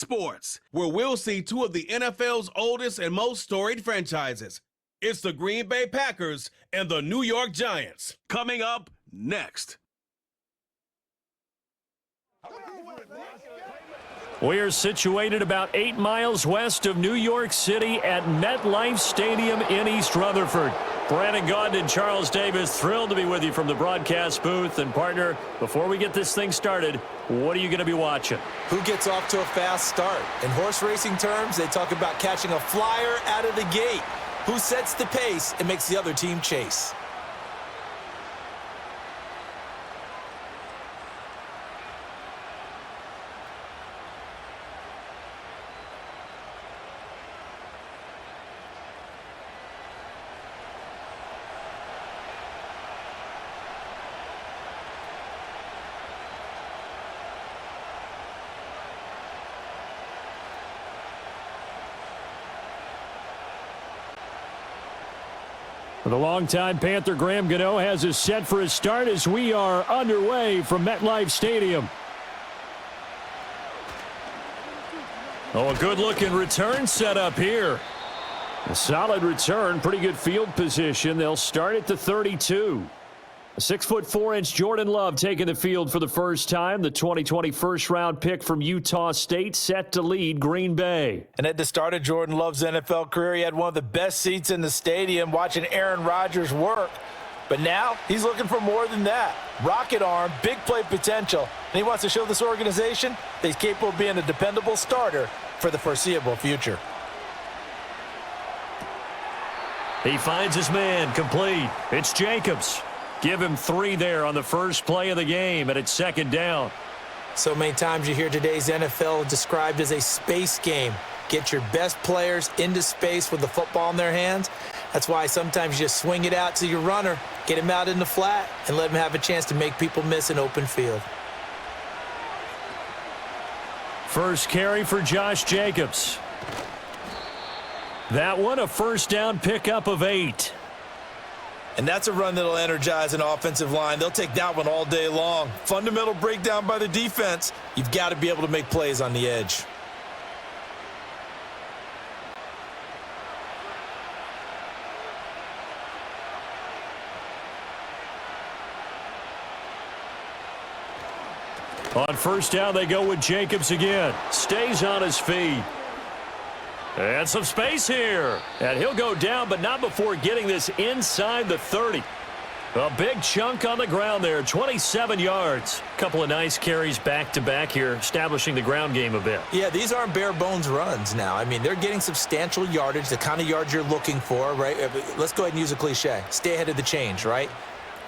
Sports, where we'll see two of the NFL's oldest and most storied franchises. It's the Green Bay Packers and the New York Giants. Coming up next. We are situated about 8 miles west of New York City at MetLife Stadium in East Rutherford. Brandon Gaudin and Charles Davis, thrilled to be with you from the broadcast booth. And partner, before we get this thing started, what are you going to be watching? Who gets off to a fast start? In horse racing terms, they talk about catching a flyer out of the gate. Who sets the pace and makes the other team chase? The longtime Panther Graham Gano has us set for his start as we are underway from MetLife Stadium. Oh, a good-looking return set up here. A solid return, pretty good field position. They'll start at the 32. A 6'4" Jordan Love taking the field for the first time. The 2020 first-round pick from Utah State set to lead Green Bay. And at the start of Jordan Love's NFL career, he had one of the best seats in the stadium watching Aaron Rodgers work. But now he's looking for more than that. Rocket arm, big play potential, and he wants to show this organization that he's capable of being a dependable starter for the foreseeable future. He finds his man, complete. It's Jacobs. Give him 3 there on the first play of the game, and it's second down. So many times you hear today's NFL described as a space game. Get your best players into space with the football in their hands. That's why sometimes you just swing it out to your runner, get him out in the flat, and let him have a chance to make people miss an open field. First carry for Josh Jacobs. That one, a first down pickup of 8. And that's a run that'll energize an offensive line. They'll take that one all day long. Fundamental breakdown by the defense. You've got to be able to make plays on the edge. On first down, they go with Jacobs again. Stays on his feet. And some space here. And he'll go down, but not before getting this inside the 30. A big chunk on the ground there, 27 yards. Couple of nice carries back-to-back here, establishing the ground game a bit. Yeah, these aren't bare-bones runs now. I mean, they're getting substantial yardage, the kind of yards you're looking for, right? Let's go ahead and use a cliche. Stay ahead of the change, right?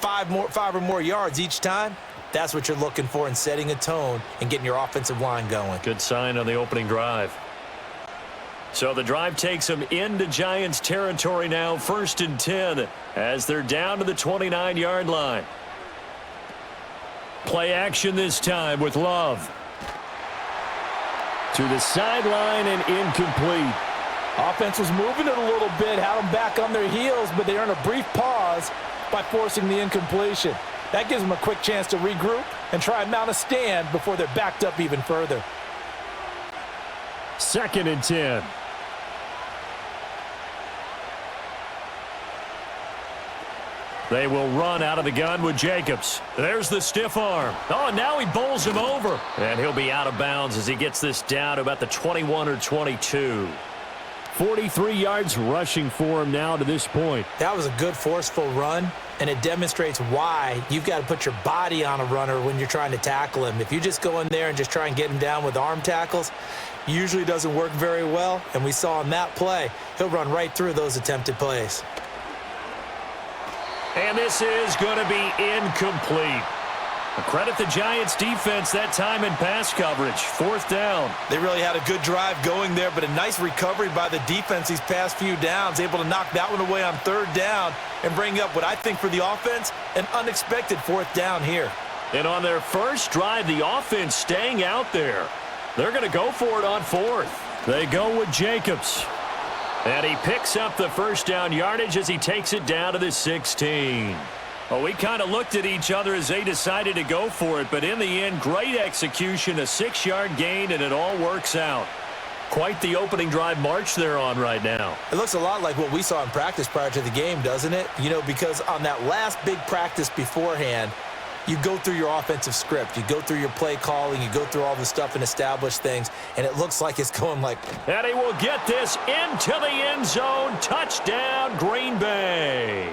5 or more yards each time. That's what you're looking for in setting a tone and getting your offensive line going. Good sign on the opening drive. So the drive takes them into Giants territory now, 1st and 10, as they're down to the 29-yard line. Play action this time with Love. To the sideline and incomplete. Offense was moving it a little bit, had them back on their heels, but they earn a brief pause by forcing the incompletion. That gives them a quick chance to regroup and try and mount a stand before they're backed up even further. 2nd and 10. They will run out of the gun with Jacobs. There's the stiff arm. Oh, and now he bowls him over. And he'll be out of bounds as he gets this down to about the 21 or 22. 43 yards rushing for him now to this point. That was a good forceful run, and it demonstrates why you've got to put your body on a runner when you're trying to tackle him. If you just go in there and just try and get him down with arm tackles, usually doesn't work very well, and we saw in that play, he'll run right through those attempted plays. And this is going to be incomplete. Credit the Giants defense that time in pass coverage. 4th down. They really had a good drive going there, but a nice recovery by the defense these past few downs, able to knock that one away on 3rd down and bring up what I think for the offense, an unexpected 4th down here. And on their first drive, the offense staying out there. They're going to go for it on 4th. They go with Jacobs. And he picks up the first down yardage as he takes it down to the 16. Well, we kind of looked at each other as they decided to go for it, but in the end, great execution, a 6-yard gain, and it all works out. Quite the opening drive march they're on right now. It looks a lot like what we saw in practice prior to the game, doesn't it? You know, because on that last big practice beforehand, you go through your offensive script. You go through your play calling. You go through all the stuff and establish things, and it looks like it's going like... And he will get this into the end zone. Touchdown, Green Bay.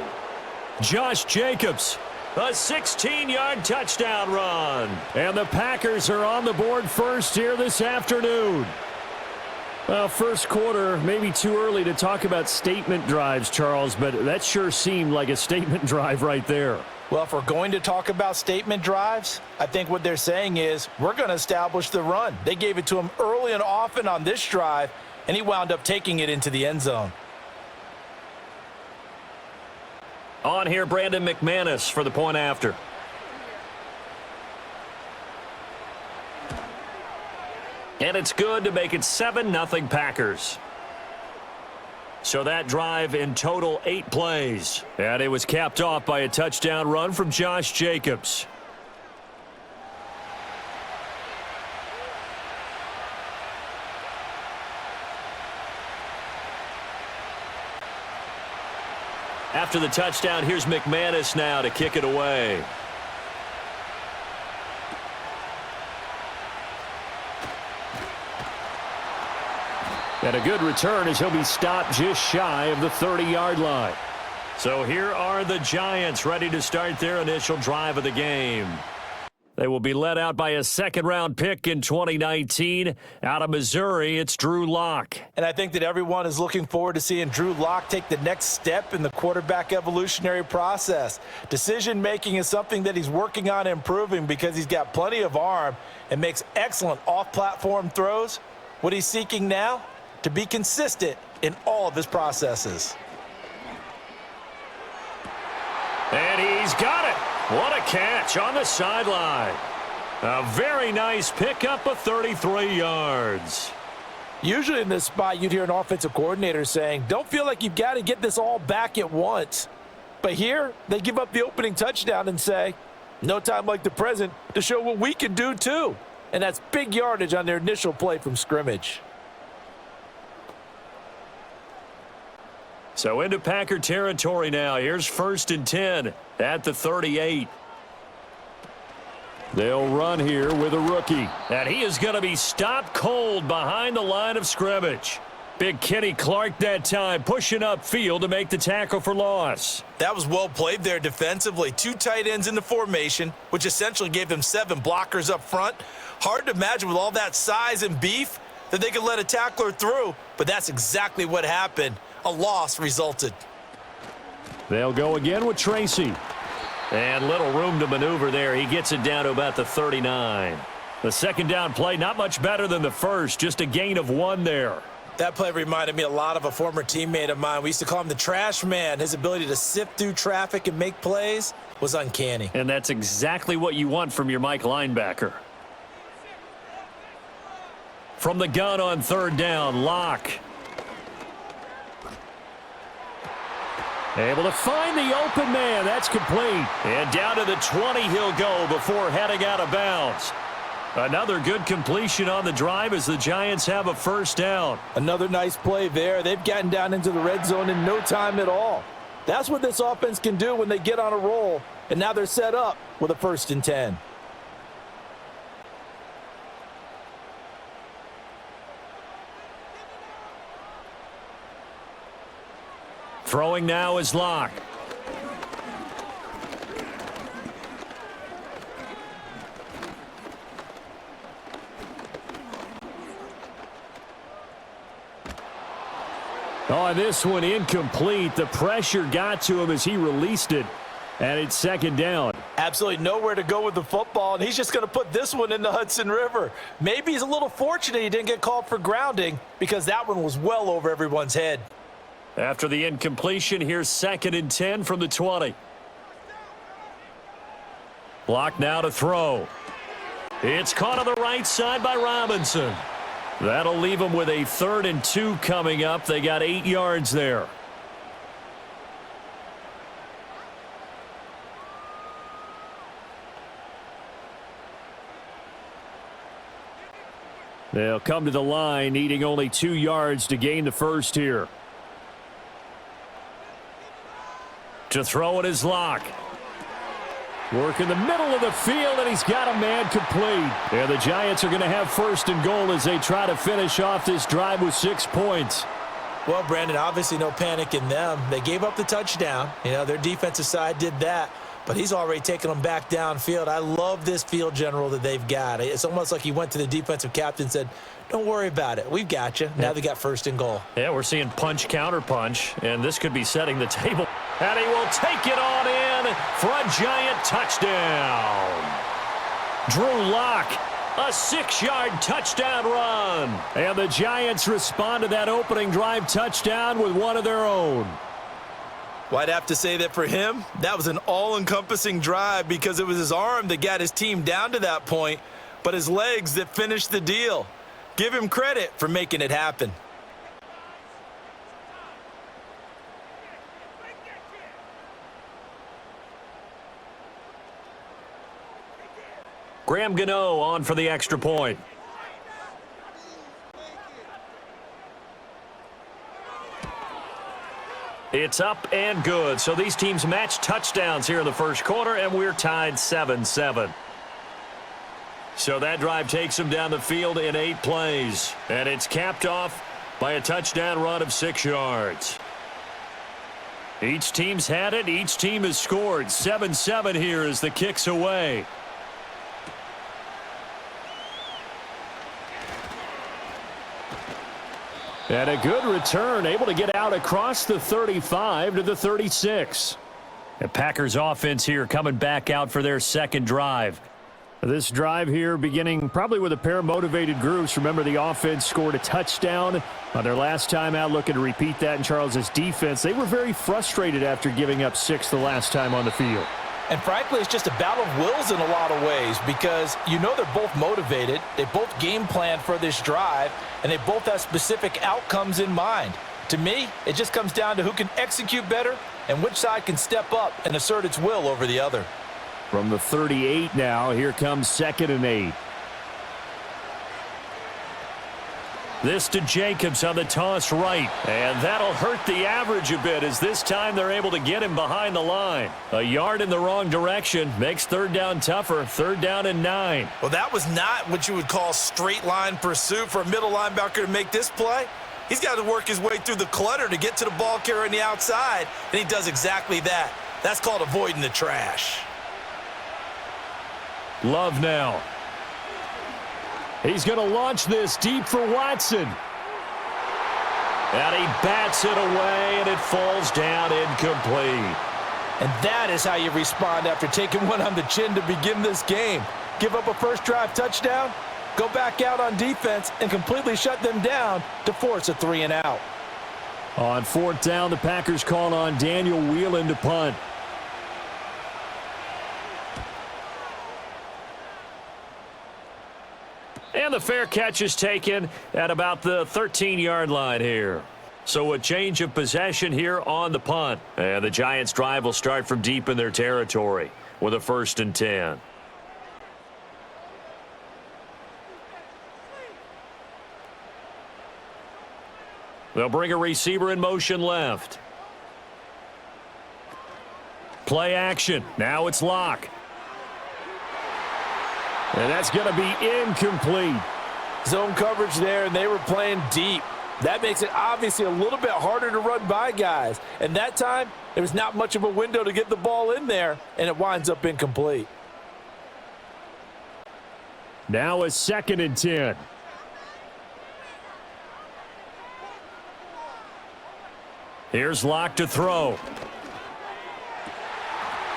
Josh Jacobs, a 16-yard touchdown run. And the Packers are on the board first here this afternoon. Well, first quarter, maybe too early to talk about statement drives, Charles, but that sure seemed like a statement drive right there. Well, if we're going to talk about statement drives, I think what they're saying is we're going to establish the run. They gave it to him early and often on this drive, and he wound up taking it into the end zone. On here, Brandon McManus for the point after. And it's good to make it 7-0 Packers. So that drive in total 8 plays. And it was capped off by a touchdown run from Josh Jacobs. After the touchdown, here's McManus now to kick it away. And a good return as he'll be stopped just shy of the 30-yard line. So here are the Giants ready to start their initial drive of the game. They will be led out by a second-round pick in 2019. Out of Missouri, it's Drew Lock. And I think that everyone is looking forward to seeing Drew Lock take the next step in the quarterback evolutionary process. Decision-making is something that he's working on improving because he's got plenty of arm and makes excellent off-platform throws. What he's seeking now? To be consistent in all of his processes. And he's got it. What a catch on the sideline. A very nice pickup of 33 yards. Usually in this spot, you'd hear an offensive coordinator saying, don't feel like you've got to get this all back at once. But here, they give up the opening touchdown and say, no time like the present to show what we can do too. And that's big yardage on their initial play from scrimmage. So into Packer territory now. Here's 1st and 10 at the 38. They'll run here with a rookie. And he is going to be stopped cold behind the line of scrimmage. Big Kenny Clark that time pushing upfield to make the tackle for loss. That was well played there defensively. 2 tight ends in the formation, which essentially gave them 7 blockers up front. Hard to imagine with all that size and beef that they could let a tackler through, but that's exactly what happened. A loss resulted. They'll go again with Tracy. And little room to maneuver there. He gets it down to about the 39. The second down play, not much better than the first. Just a gain of 1 there. That play reminded me a lot of a former teammate of mine. We used to call him the trash man. His ability to sift through traffic and make plays was uncanny. And that's exactly what you want from your Mike linebacker. From the gun on 3rd down, Lock. Able to find the open man. That's complete. And down to the 20 he'll go before heading out of bounds. Another good completion on the drive as the Giants have a 1st down. Another nice play there. They've gotten down into the red zone in no time at all. That's what this offense can do when they get on a roll. And now they're set up with a 1st and 10. Throwing now is Lock. On this one, incomplete. The pressure got to him as he released it, and it's 2nd down. Absolutely nowhere to go with the football, and he's just going to put this one in the Hudson River. Maybe he's a little fortunate he didn't get called for grounding because that one was well over everyone's head. After the incompletion, here's 2nd and 10 from the 20. Block now to throw. It's caught on the right side by Robinson. That'll leave them with a 3rd and 2 coming up. They got 8 yards there. They'll come to the line, needing only 2 yards to gain the first here. To throw it is Locke. Work in the middle of the field, and he's got a man complete. And the Giants are going to have first and goal as they try to finish off this drive with 6 points. Well, Brandon, obviously no panic in them. They gave up the touchdown. You know, their defensive side did that. But he's already taken them back downfield. I love this field general that they've got. It's almost like he went to the defensive captain and said, don't worry about it. We've got you. Now they got first and goal. Yeah, we're seeing punch, counter punch, and this could be setting the table. And he will take it on in for a Giant touchdown. Drew Lock, a 6-yard touchdown run. And the Giants respond to that opening drive touchdown with one of their own. Well, I'd have to say that for him, that was an all-encompassing drive because it was his arm that got his team down to that point, but his legs that finished the deal. Give him credit for making it happen. Graham Gano on for the extra point. It's up and good. So these teams match touchdowns here in the first quarter, and we're tied 7-7. So that drive takes them down the field in 8 plays. And it's capped off by a touchdown run of 6 yards. Each team's had it. Each team has scored. 7-7 here as the kick's away. And a good return, able to get out across the 35 to the 36. The Packers offense here coming back out for their second drive. This drive here beginning probably with a pair of motivated groups. Remember, the offense scored a touchdown on their last time out, looking to repeat that in Charles' defense. They were very frustrated after giving up 6 the last time on the field. And frankly, it's just a battle of wills in a lot of ways because you know they're both motivated. They both game plan for this drive, and they both have specific outcomes in mind. To me, it just comes down to who can execute better and which side can step up and assert its will over the other. From the 38 now, here comes 2nd and 8. This to Jacobs on the toss right. And that'll hurt the average a bit as this time they're able to get him behind the line. A yard in the wrong direction makes 3rd down tougher. 3rd down and 9. Well, that was not what you would call straight line pursuit for a middle linebacker to make this play. He's got to work his way through the clutter to get to the ball carrier on the outside, and he does exactly that. That's called avoiding the trash. Love now. He's going to launch this deep for Watson. And he bats it away, and it falls down incomplete. And that is how you respond after taking one on the chin to begin this game. Give up a first drive touchdown, go back out on defense, and completely shut them down to force a 3 and out. On 4th down, the Packers call on Daniel Whelan to punt. And the fair catch is taken at about the 13-yard line here. So a change of possession here on the punt. And the Giants' drive will start from deep in their territory with a 1st and 10. They'll bring a receiver in motion left. Play action. Now it's Locke. And that's going to be incomplete. Zone coverage there, and they were playing deep. That makes it obviously a little bit harder to run by guys. And that time, there was not much of a window to get the ball in there, and it winds up incomplete. Now a 2nd and 10. Here's Locke to throw.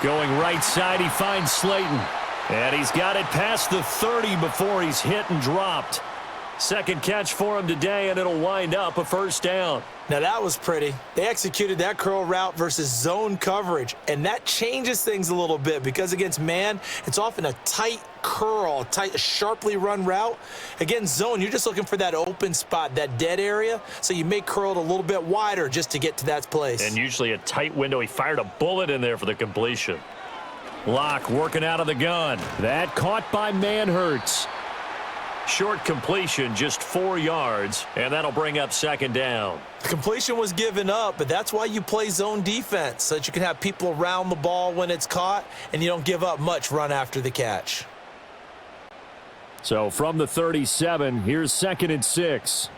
Going right side, he finds Slayton. And he's got it past the 30 before he's hit and dropped. Second catch for him today, and it'll wind up a 1st down. Now that was pretty. They executed that curl route versus zone coverage, and that changes things a little bit because against man, it's often a tight curl, tight, sharply run route. Against zone, you're just looking for that open spot, that dead area, so you may curl it a little bit wider just to get to that place. And usually a tight window. He fired a bullet in there for the completion. Locke working out of the gun. That caught by Manhurts. Short completion, just 4 yards, and that'll bring up second down. The completion was given up, but that's why you play zone defense, so that you can have people around the ball when it's caught, and you don't give up much run after the catch. So from the 37, here's 2nd and 6.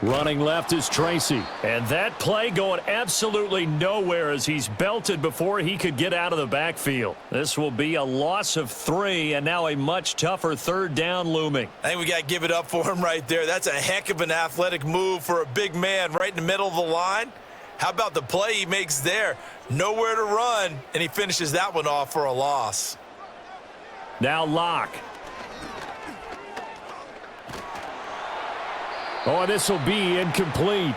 Running left is Tracy. And that play going absolutely nowhere as he's belted before he could get out of the backfield. This will be a loss of 3, and now a much tougher 3rd down looming. I think we got to give it up for him right there. That's a heck of an athletic move for a big man right in the middle of the line. How about the play he makes there? Nowhere to run, and he finishes that one off for a loss. Now Locke. Oh, this will be incomplete.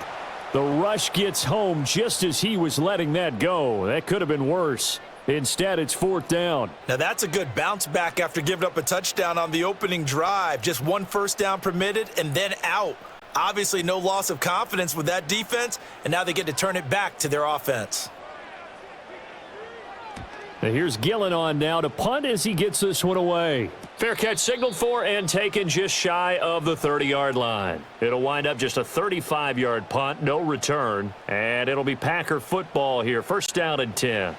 The rush gets home just as he was letting that go. That could have been worse. Instead, it's 4th down. Now, that's a good bounce back after giving up a touchdown on the opening drive. Just 1 first down permitted and then out. Obviously, no loss of confidence with that defense, and now they get to turn it back to their offense. Now here's Gillen on now to punt as he gets this one away. Fair catch signaled for and taken just shy of the 30-yard line. It'll wind up just a 35-yard punt, no return, and it'll be Packer football here. 1st down and 10.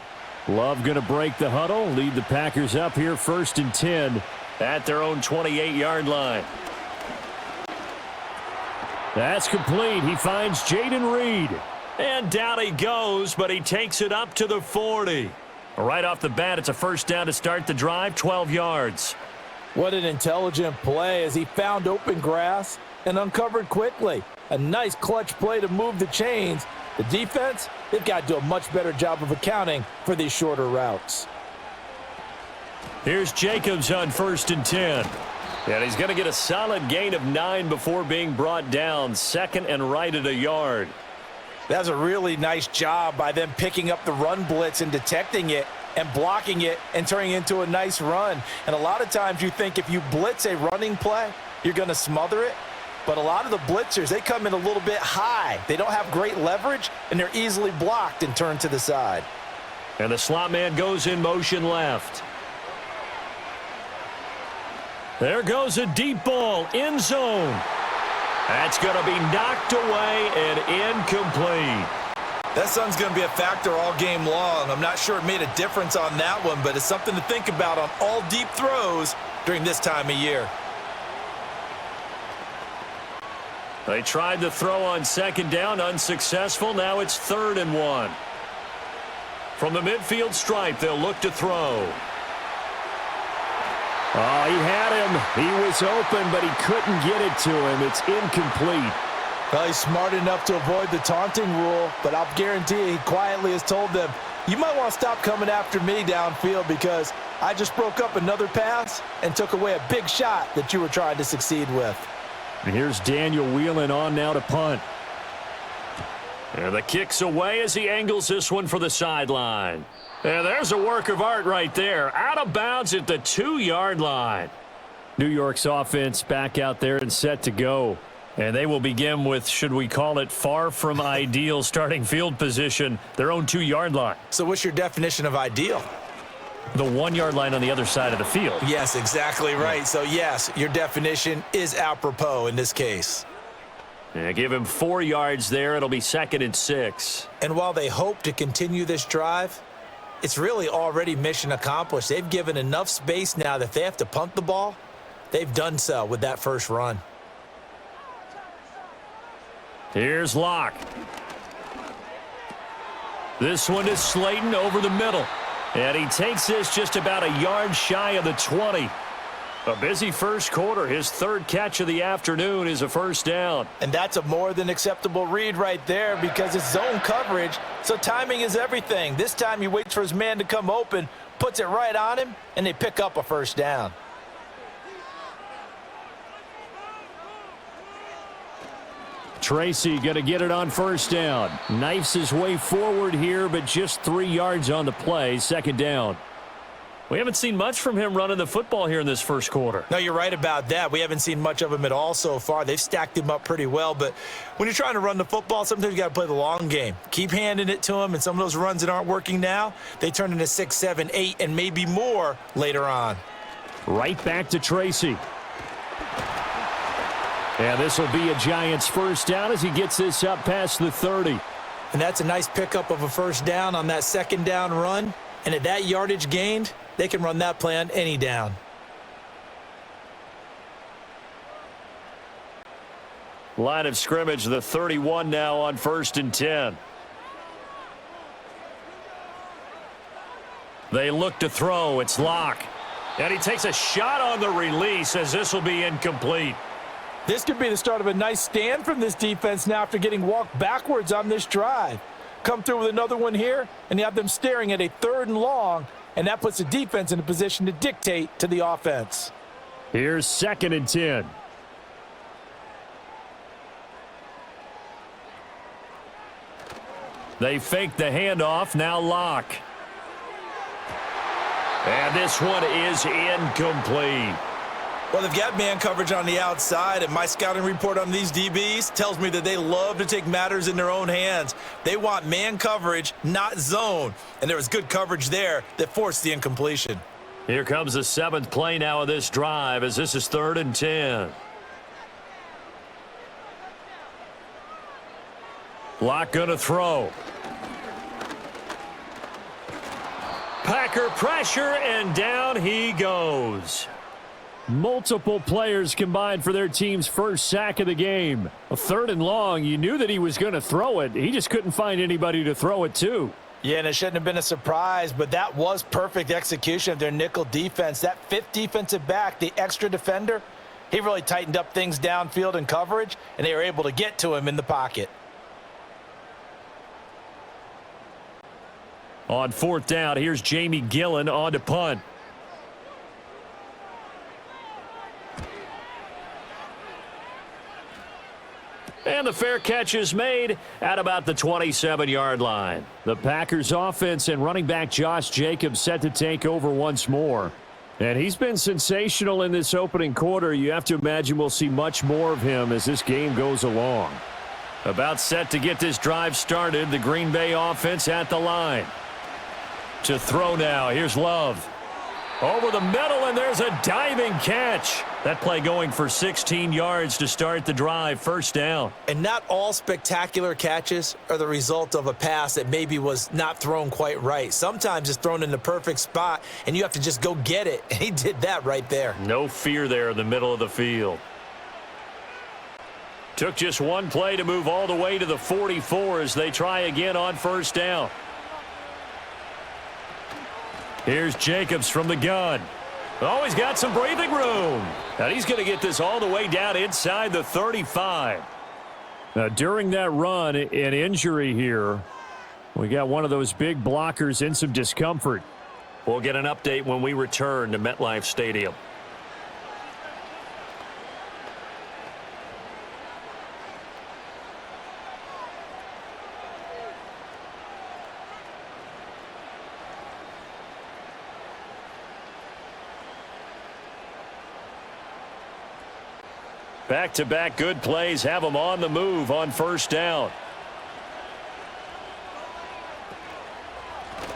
Love going to break the huddle, lead the Packers up here 1st and 10 at their own 28-yard line. That's complete. He finds Jaden Reed. And down he goes, but he takes it up to the 40. Right off the bat, it's a 1st down to start the drive, 12 yards. What an intelligent play as he found open grass and uncovered quickly. A nice clutch play to move the chains. The defense, they've got to do a much better job of accounting for these shorter routes. Here's Jacobs on 1st and 10. And he's going to get a solid gain of 9 before being brought down. 2nd and right at a yard. That's a really nice job by them picking up the run blitz and detecting it and blocking it and turning it into a nice run. And a lot of times you think if you blitz a running play, you're going to smother it. But a lot of the blitzers, they come in a little bit high. They don't have great leverage, and they're easily blocked and turned to the side. And the slot man goes in motion left. There goes a deep ball, end zone. That's going to be knocked away and incomplete. That sun's going to be a factor all game long. I'm not sure it made a difference on that one, but it's something to think about on all deep throws during this time of year. They tried to throw on 2nd down, unsuccessful. Now it's 3rd and 1. From the midfield stripe, they'll look to throw. Oh, he had him. He was open, but he couldn't get it to him. It's incomplete. Well, he's smart enough to avoid the taunting rule, but I'll guarantee you he quietly has told them, you might want to stop coming after me downfield because I just broke up another pass and took away a big shot that you were trying to succeed with. And here's Daniel Whelan on now to punt. And the kick's away as he angles this one for the sideline. And there's a work of art right there. Out of bounds at the 2-yard line. New York's offense back out there and set to go. And they will begin with, should we call it, far from ideal starting field position, their own 2-yard line. So what's your definition of ideal? The 1-yard line on the other side of the field. Yes, exactly right. So, yes, your definition is apropos in this case. Yeah, give him 4 yards there. It'll be 2nd and 6. And while they hope to continue this drive, it's really already mission accomplished. They've given enough space now that if they have to punt the ball, they've done so with that first run. Here's Locke. This one is Slayton over the middle. And he takes this just about a yard shy of the 20. A busy first quarter. His 3rd catch of the afternoon is a 1st down. And that's a more than acceptable read right there because it's zone coverage, so timing is everything. This time he waits for his man to come open, puts it right on him, and they pick up a 1st down. Tracy going to get it on 1st down. Knifes his way forward here, but just 3 yards on the play. 2nd down. We haven't seen much from him running the football here in this first quarter. No, you're right about that. We haven't seen much of him at all so far. They've stacked him up pretty well, but when you're trying to run the football, sometimes you got to play the long game. Keep handing it to him, and some of those runs that aren't working now, they turn into 6, 7, 8, and maybe more later on. Right back to Tracy. And this will be a Giants first down as he gets this up past the 30. And that's a nice pickup of a first down on that second down run. And at that yardage gained, they can run that play on any down. Line of scrimmage, the 31 now on 1st and 10. They look to throw. It's Locke. And he takes a shot on the release as this will be incomplete. This could be the start of a nice stand from this defense now after getting walked backwards on this drive. Come through with another one here, and you have them staring at a 3rd and long, and that puts the defense in a position to dictate to the offense. Here's 2nd and 10. They fake the handoff, now Locke. And this one is incomplete. Well, they've got man coverage on the outside, and my scouting report on these DBs tells me that they love to take matters in their own hands. They want man coverage, not zone. And there was good coverage there that forced the incompletion. Here comes the 7th play now of this drive as this is 3rd and 10. Locke gonna throw. Packer pressure, and down he goes. Multiple players combined for their team's first sack of the game. A 3rd and long, you knew that he was going to throw it. He just couldn't find anybody to throw it to. Yeah, and it shouldn't have been a surprise, but that was perfect execution of their nickel defense. That 5th defensive back, the extra defender, he really tightened up things downfield in coverage, and they were able to get to him in the pocket. On 4th down, here's Jamie Gillen on to punt. And the fair catch is made at about the 27-yard line. The Packers offense and running back Josh Jacobs set to take over once more. And he's been sensational in this opening quarter. You have to imagine we'll see much more of him as this game goes along. About set to get this drive started, the Green Bay offense at the line. To throw now, here's Love. Over the middle, and there's a diving catch. That play going for 16 yards to start the drive, first down. And not all spectacular catches are the result of a pass that maybe was not thrown quite right. Sometimes it's thrown in the perfect spot, and you have to just go get it. And he did that right there. No fear there in the middle of the field. Took just one play to move all the way to the 44 as they try again on first down. Here's Jacobs from the gun. Oh, he's got some breathing room. And he's going to get this all the way down inside the 35. Now, during that run, an injury here. We got one of those big blockers in some discomfort. We'll get an update when we return to MetLife Stadium. Back-to-back good plays have them on the move on first down.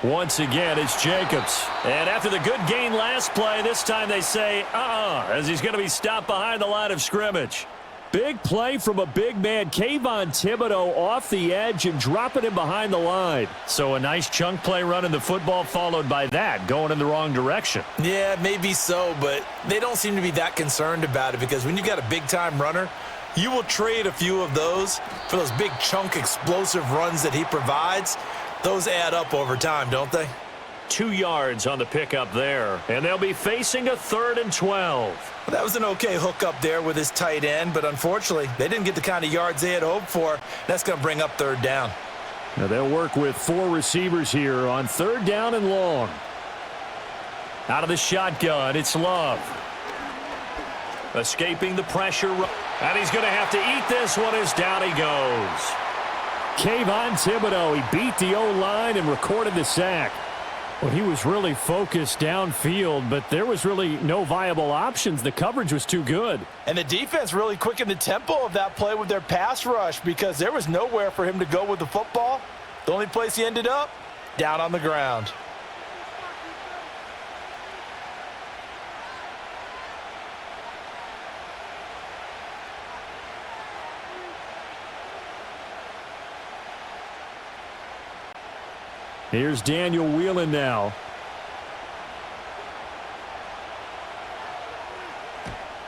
Once again, it's Jacobs. And after the good gain last play, this time they say, as he's going to be stopped behind the line of scrimmage. Big play from a big man, Kayvon Thibodeau, off the edge and dropping him behind the line. So a nice chunk play running the football followed by that, going in the wrong direction. Yeah, maybe so, but they don't seem to be that concerned about it because when you got a big-time runner, you will trade a few of those for those big chunk explosive runs that he provides. Those add up over time, don't they? 2 yards on the pickup there, and they'll be facing a 3rd and 12. Well, that was an okay hookup there with his tight end, but unfortunately, they didn't get the kind of yards they had hoped for. That's going to bring up 3rd down. Now they'll work with 4 receivers here on 3rd down and long. Out of the shotgun, it's Love. Escaping the pressure, and he's going to have to eat this one as down he goes. Kayvon Thibodeau, he beat the O-line and recorded the sack. Well, he was really focused downfield, but there was really no viable options. The coverage was too good. And the defense really quickened the tempo of that play with their pass rush because there was nowhere for him to go with the football. The only place he ended up, down on the ground. Here's Daniel Whelan now.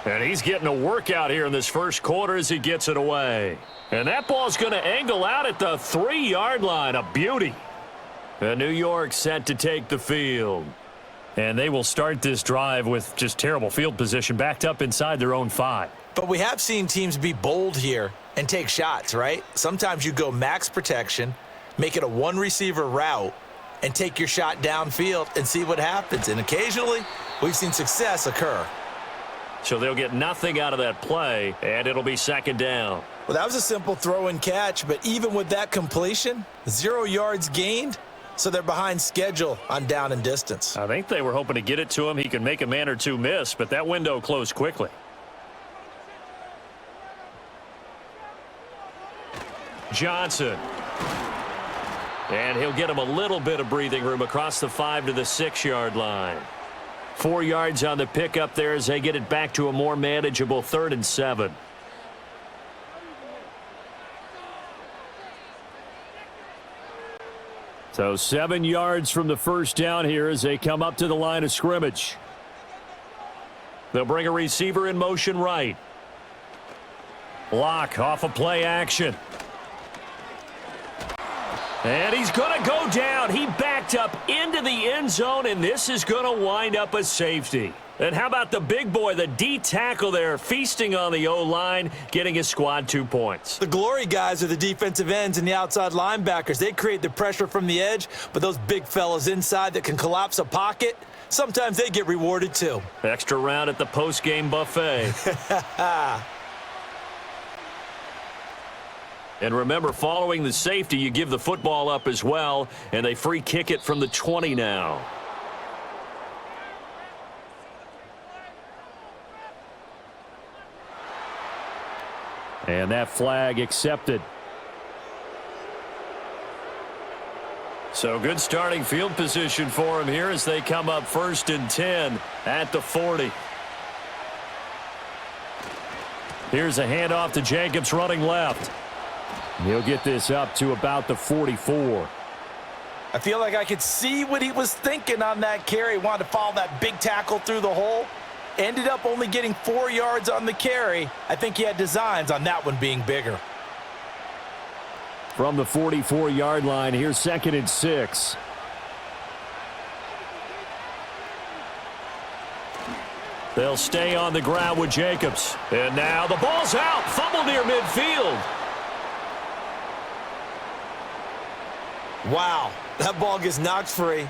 And he's getting a workout here in this first quarter as he gets it away. And that ball's going to angle out at the 3-yard line. A beauty. And New York set to take the field. And they will start this drive with just terrible field position, backed up inside their own 5. But we have seen teams be bold here and take shots, right? Sometimes you go max protection, make it a one-receiver route, and take your shot downfield and see what happens. And occasionally, we've seen success occur. So they'll get nothing out of that play, and it'll be second down. Well, that was a simple throw and catch, but even with that completion, 0 yards gained, so they're behind schedule on down and distance. I think they were hoping to get it to him. He could make a man or two miss, but that window closed quickly. Johnson. And he'll get him a little bit of breathing room across the 5 to the 6-yard line. 4 yards on the pickup there as they get it back to a more manageable 3rd and 7. So 7 yards from the first down here as they come up to the line of scrimmage. They'll bring a receiver in motion right. Lock off of play action. And he's going to go down. He backed up into the end zone, and this is going to wind up a safety. And how about the big boy, the D tackle there, feasting on the O-line, getting his squad 2 points. The glory guys are the defensive ends and the outside linebackers. They create the pressure from the edge, but those big fellas inside that can collapse a pocket, sometimes they get rewarded too. Extra round at the post-game buffet. And remember, following the safety, you give the football up as well, and they free kick it from the 20 now. And that flag accepted. So good starting field position for him here as they come up 1st and 10 at the 40. Here's a handoff to Jacobs running left. He'll get this up to about the 44. I feel like I could see what he was thinking on that carry. Wanted to follow that big tackle through the hole. Ended up only getting 4 yards on the carry. I think he had designs on that one being bigger. From the 44-yard line, here's 2nd and 6. They'll stay on the ground with Jacobs. And now the ball's out. Fumble near midfield. Wow, that ball gets knocked free,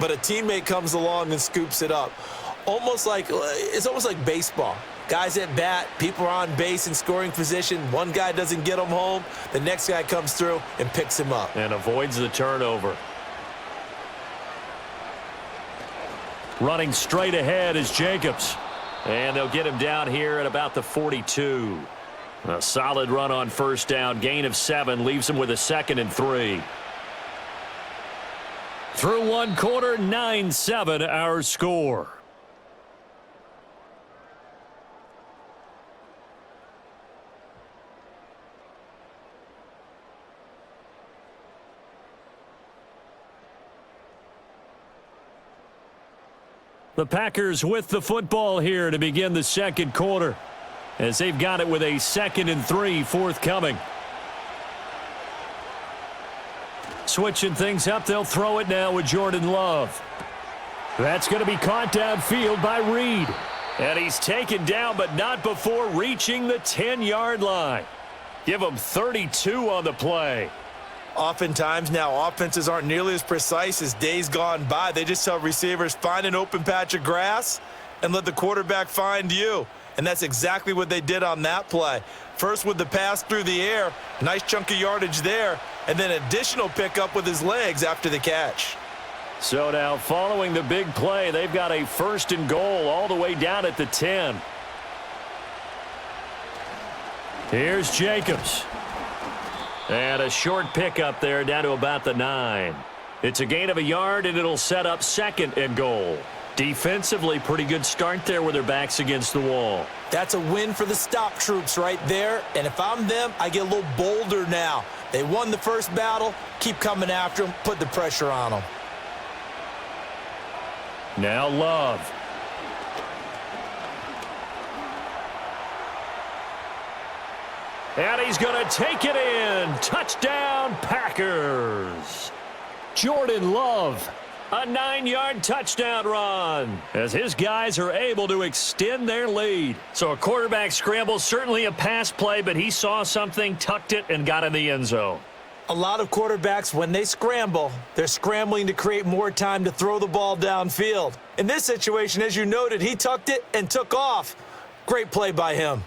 but a teammate comes along and scoops it up. It's almost like baseball. Guys at bat, people are on base in scoring position. One guy doesn't get him home. The next guy comes through and picks him up. And avoids the turnover. Running straight ahead is Jacobs. And they'll get him down here at about the 42. A solid run on first down. Gain of 7 leaves him with a 2nd and 3. Through 1 quarter, 9-7 our score. The Packers with the football here to begin the second quarter as they've got it with a 2nd and 3 forthcoming. Switching things up, they'll throw it now with Jordan Love. That's going to be caught downfield by Reed. And he's taken down, but not before reaching the 10-yard line. Give him 32 on the play. Oftentimes now, offenses aren't nearly as precise as days gone by. They just tell receivers, find an open patch of grass and let the quarterback find you. And that's exactly what they did on that play. First with the pass through the air, nice chunk of yardage there, and then additional pickup with his legs after the catch. So now following the big play, they've got a 1st and goal all the way down at the 10. Here's Jacobs. And a short pickup there down to about the 9. It's a gain of a yard, and it'll set up 2nd and goal. Defensively, pretty good start there with their backs against the wall. That's a win for the stop troops right there. And if I'm them, I get a little bolder now. They won the first battle. Keep coming after them. Put the pressure on them. Now Love. And he's going to take it in. Touchdown, Packers. Jordan Love, a 9-yard touchdown run as his guys are able to extend their lead. So a quarterback scramble, certainly a pass play, but he saw something, tucked it, and got in the end zone. A lot of quarterbacks, when they scramble, they're scrambling to create more time to throw the ball downfield. In this situation, as you noted, he tucked it and took off. Great play by him.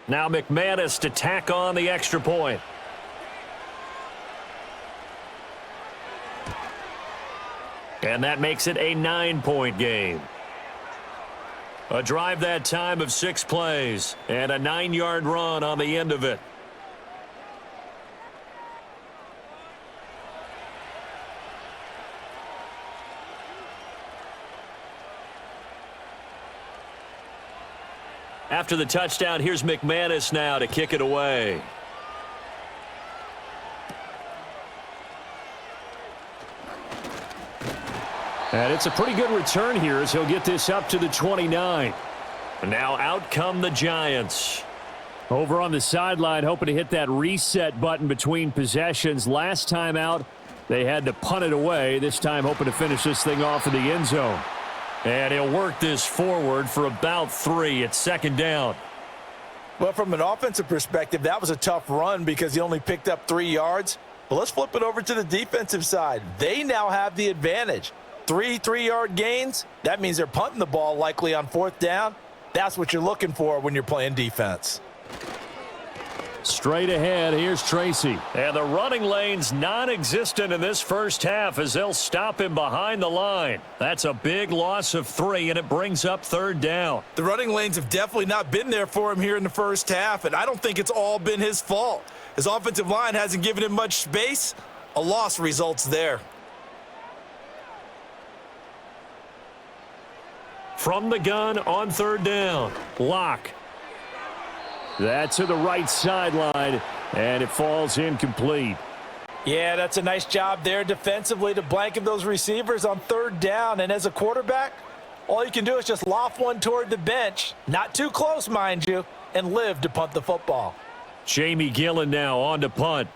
Now McManus to tack on the extra point. And that makes it a 9-point game. A drive that time of 6 plays and a 9-yard run on the end of it. After the touchdown, here's McManus now to kick it away. And it's a pretty good return here as he'll get this up to the 29. And now out come the Giants. Over on the sideline, hoping to hit that reset button between possessions. Last time out, they had to punt it away. This time hoping to finish this thing off in the end zone. And he'll work this forward for about 3. It's 2nd down. Well, from an offensive perspective, that was a tough run because he only picked up 3 yards. But let's flip it over to the defensive side. They now have the advantage. 3 3-yard gains. That means they're punting the ball likely on 4th down. That's what you're looking for when you're playing defense. Straight ahead, here's Tracy. And the running lane's non-existent in this first half as they'll stop him behind the line. That's a big loss of 3, and it brings up 3rd down. The running lanes have definitely not been there for him here in the first half, and I don't think it's all been his fault. His offensive line hasn't given him much space. A loss results there. From the gun on 3rd down, Locke. That's to the right sideline, and it falls incomplete. Yeah, that's a nice job there defensively to blanket those receivers on 3rd down. And as a quarterback, all you can do is just loft one toward the bench, not too close, mind you, and live to punt the football. Jamie Gillen now on to punt.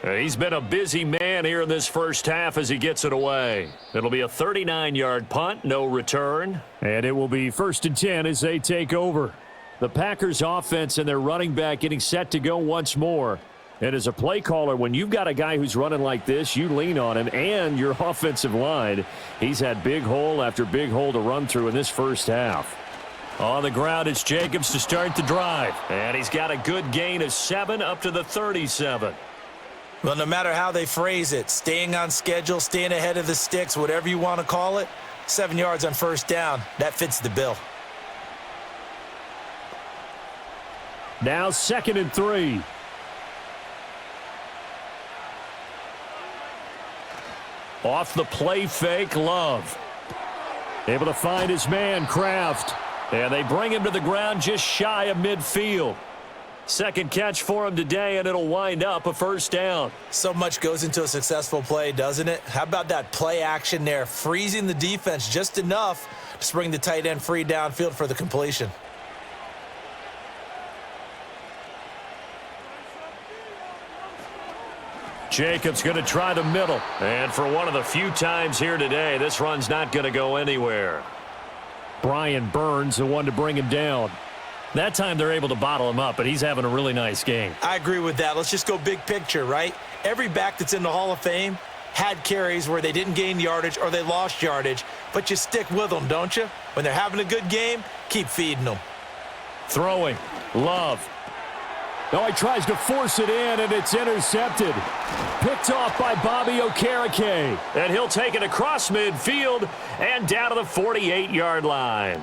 He's been a busy man here in this first half as he gets it away. It'll be a 39-yard punt, no return. And it will be 1st and 10 as they take over. The Packers offense and their running back getting set to go once more. And as a play caller, when you've got a guy who's running like this, you lean on him and your offensive line. He's had big hole after big hole to run through in this first half. On the ground, it's Jacobs to start the drive. And he's got a good gain of 7 up to the 37. Well, no matter how they phrase it, staying on schedule, staying ahead of the sticks, whatever you want to call it, 7 yards on 1st down, that fits the bill. Now 2nd and 3. Off the play fake, Love. Able to find his man, Kraft. And they bring him to the ground just shy of midfield. 2nd catch for him today, and it'll wind up a 1st down. So much goes into a successful play, doesn't it? How about that play action there, freezing the defense just enough to bring the tight end free downfield for the completion. Jacobs going to try the middle. And for one of the few times here today, this run's not going to go anywhere. Brian Burns, the one to bring him down. That time they're able to bottle him up, but he's having a really nice game. I agree with that. Let's just go big picture, right? Every back that's in the Hall of Fame had carries where they didn't gain yardage or they lost yardage, but you stick with them, don't you? When they're having a good game, keep feeding them. Throwing. Love. Oh, he tries to force it in, and it's intercepted. Picked off by Bobby Okereke. And he'll take it across midfield and down to the 48-yard line.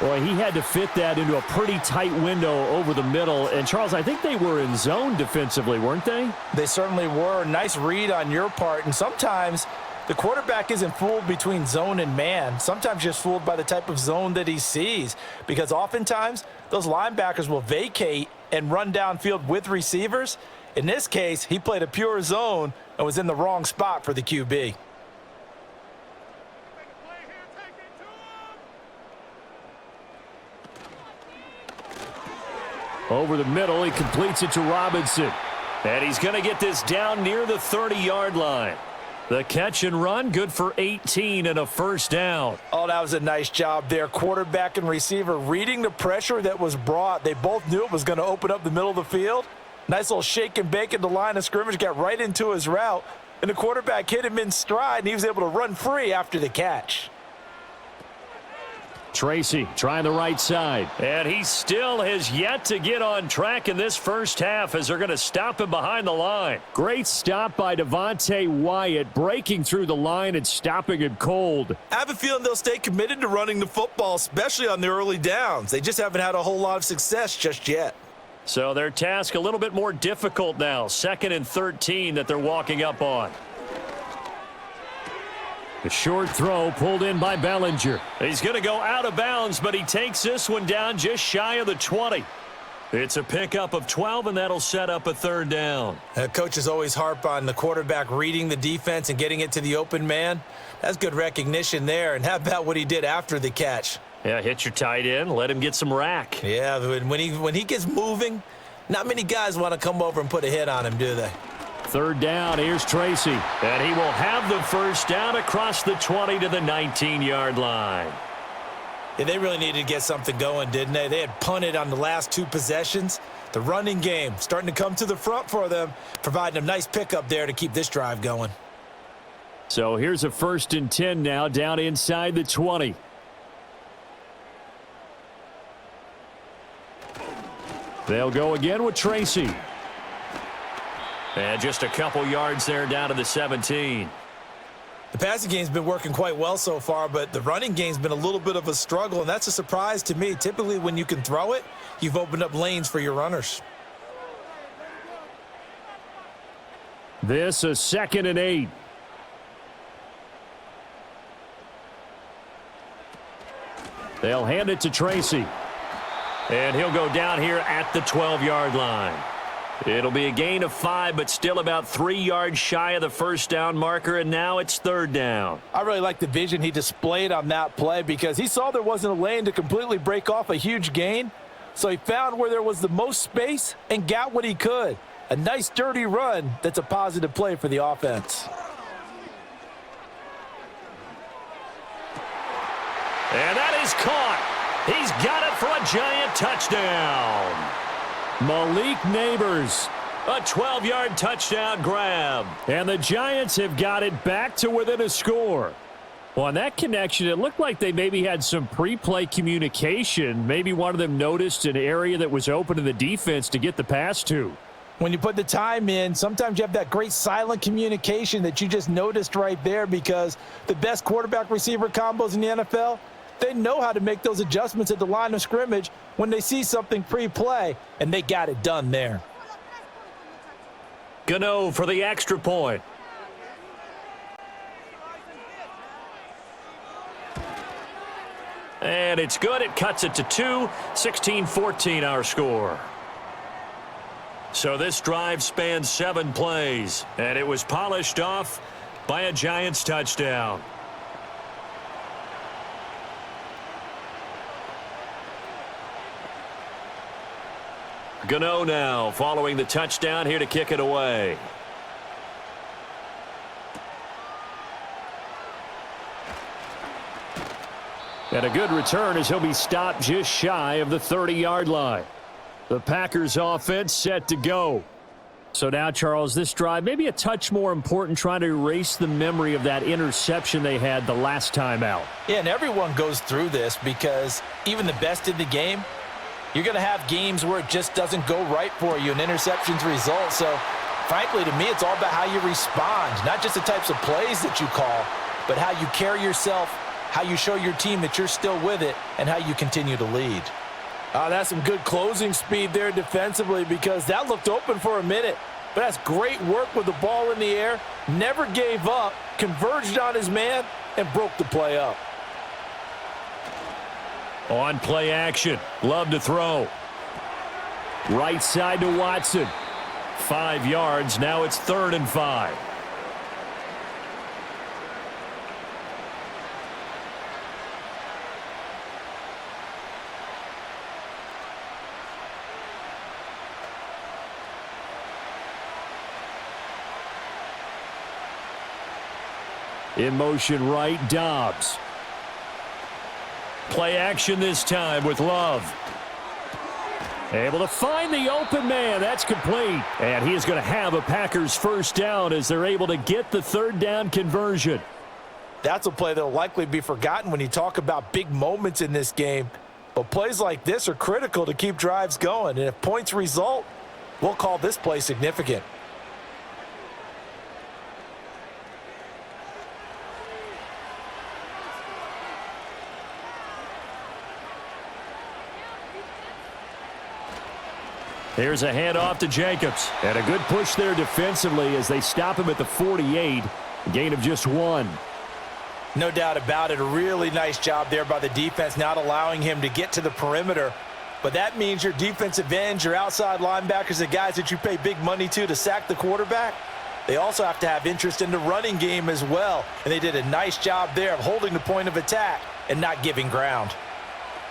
Boy, he had to fit that into a pretty tight window over the middle. And, Charles, I think they were in zone defensively, weren't they? They certainly were. Nice read on your part. And sometimes the quarterback isn't fooled between zone and man. Sometimes just fooled by the type of zone that he sees. Because oftentimes, those linebackers will vacate and run downfield with receivers. In this case, he played a pure zone and was in the wrong spot for the QB. Over the middle, he completes it to Robinson. And he's going to get this down near the 30-yard line. The catch and run, good for 18 and a first down. Oh, that was a nice job there. Quarterback and receiver reading the pressure that was brought. They both knew it was going to open up the middle of the field. Nice little shake and bake at the line of scrimmage, got right into his route. And the quarterback hit him in stride, and he was able to run free after the catch. Tracy trying the right side. And he still has yet to get on track in this first half as they're going to stop him behind the line. Great stop by Devontae Wyatt, breaking through the line and stopping him cold. I have a feeling they'll stay committed to running the football, especially on the early downs. They just haven't had a whole lot of success just yet. So their task a little bit more difficult now. 2nd and 13 that they're walking up on. The short throw pulled in by Bellinger. He's going to go out of bounds, but he takes this one down just shy of the 20. It's a pickup of 12, and that'll set up a 3rd down. Coaches always harp on the quarterback reading the defense and getting it to the open man. That's good recognition there. And how about what he did after the catch? Yeah, hit your tight end, let him get some rack. Yeah, when he gets moving, not many guys want to come over and put a hit on him, do they? 3rd down, here's Tracy. And he will have the first down across the 20 to the 19-yard line. Yeah, they really needed to get something going, didn't they? They had punted on the last 2 possessions. The running game starting to come to the front for them, providing a nice pickup there to keep this drive going. So here's a 1st and 10 now, down inside the 20. They'll go again with Tracy. And just a couple yards there down to the 17. The passing game's been working quite well so far, but the running game's been a little bit of a struggle, and that's a surprise to me. Typically, when you can throw it, you've opened up lanes for your runners. This a 2nd and 8. They'll hand it to Tracy. And he'll go down here at the 12-yard line. It'll be a gain of 5, but still about 3 yards shy of the first down marker, and now it's 3rd down. I really like the vision he displayed on that play because he saw there wasn't a lane to completely break off a huge gain. So he found where there was the most space and got what he could. A nice, dirty run that's a positive play for the offense. And that is caught. He's got it for a giant touchdown. Malik Neighbors, a 12-yard touchdown grab. And the Giants have got it back to within a score. Well, on that connection, it looked like they maybe had some pre-play communication. Maybe one of them noticed an area that was open in the defense to get the pass to. When you put the time in, sometimes you have that great silent communication that you just noticed right there because the best quarterback-receiver combos in the NFL, they know how to make those adjustments at the line of scrimmage when they see something pre-play, and they got it done there. Gano for the extra point. And it's good. It cuts it to 2. 16-14 our score. So this drive spans 7 plays, and it was polished off by a Giants touchdown. Gano now following the touchdown here to kick it away. And a good return as he'll be stopped just shy of the 30-yard line. The Packers offense set to go. So now, Charles, this drive maybe a touch more important, trying to erase the memory of that interception they had the last time out. Yeah, and everyone goes through this because even the best in the game, you're going to have games where it just doesn't go right for you and interceptions result. So, frankly, to me, it's all about how you respond, not just the types of plays that you call, but how you carry yourself, how you show your team that you're still with it, and how you continue to lead. That's some good closing speed there defensively, because that looked open for a minute. But that's great work with the ball in the air. Never gave up, converged on his man, and broke the play up. On play action, Love to throw. Right side to Watson. 5 yards, now it's 3rd and 5. In motion right, Dobbs. Play action this time with Love. Able to find the open man. That's complete. And he is going to have a Packers first down as they're able to get the 3rd down conversion. That's a play that will likely be forgotten when you talk about big moments in this game. But plays like this are critical to keep drives going. And if points result, we'll call this play significant. Here's a handoff to Jacobs. And a good push there defensively as they stop him at the 48. A gain of just 1. No doubt about it. A really nice job there by the defense, not allowing him to get to the perimeter. But that means your defensive ends, your outside linebackers, the guys that you pay big money to sack the quarterback, they also have to have interest in the running game as well. And they did a nice job there of holding the point of attack and not giving ground.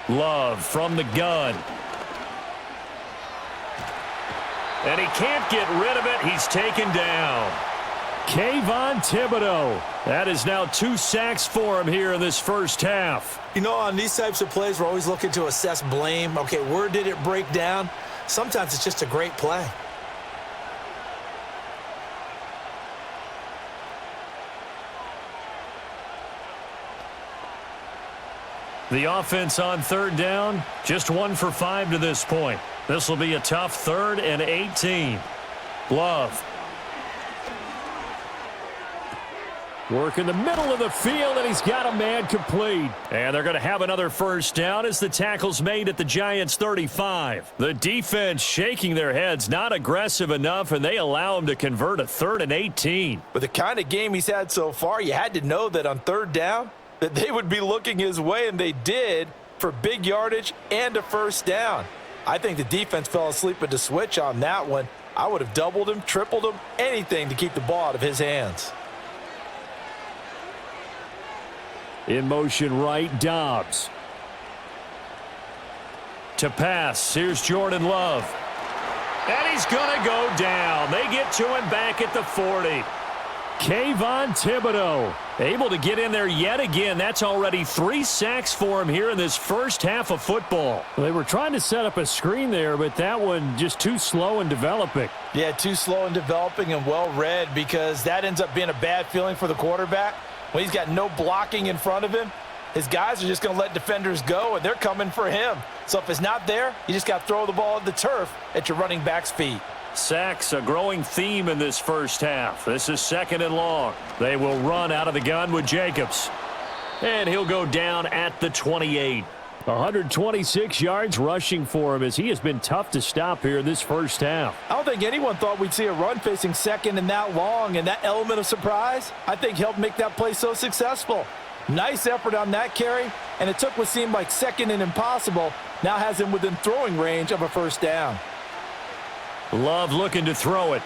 Love from the gun. And he can't get rid of it. He's taken down. Kayvon Thibodeau. That is now 2 sacks for him here in this first half. You know, on these types of plays, we're always looking to assess blame. Okay, where did it break down? Sometimes it's just a great play. The offense on 3rd down, just 1 for 5 to this point. This will be a tough 3rd and 18. Love. Work in the middle of the field, and he's got a man complete. And they're going to have another first down as the tackle's made at the Giants' 35. The defense shaking their heads, not aggressive enough, and they allow him to convert a 3rd and 18. With the kind of game he's had so far, you had to know that on 3rd down, that they would be looking his way, and they did, for big yardage and a first down. I think the defense fell asleep at the switch on that one. I would have doubled him, tripled him, anything to keep the ball out of his hands. In motion right, Dobbs. To pass, here's Jordan Love. And he's going to go down. They get to him back at the 40. Kayvon Thibodeau able to get in there yet again. That's already 3 sacks for him here in this first half of football. Well, they were trying to set up a screen there, but that one just too slow in developing. Yeah, too slow in developing and well read, because that ends up being a bad feeling for the quarterback. When he's got no blocking in front of him, his guys are just going to let defenders go, and they're coming for him. So if it's not there, you just got to throw the ball at the turf at your running back's feet. Sacks, a growing theme in this first half. This is 2nd and long. They will run out of the gun with Jacobs. And he'll go down at the 28. 126 yards rushing for him as he has been tough to stop here in this first half. I don't think anyone thought we'd see a run facing 2nd and that long, and that element of surprise, I think, helped make that play so successful. Nice effort on that carry, and it took what seemed like 2nd and impossible, now has him within throwing range of a first down. Love looking to throw it.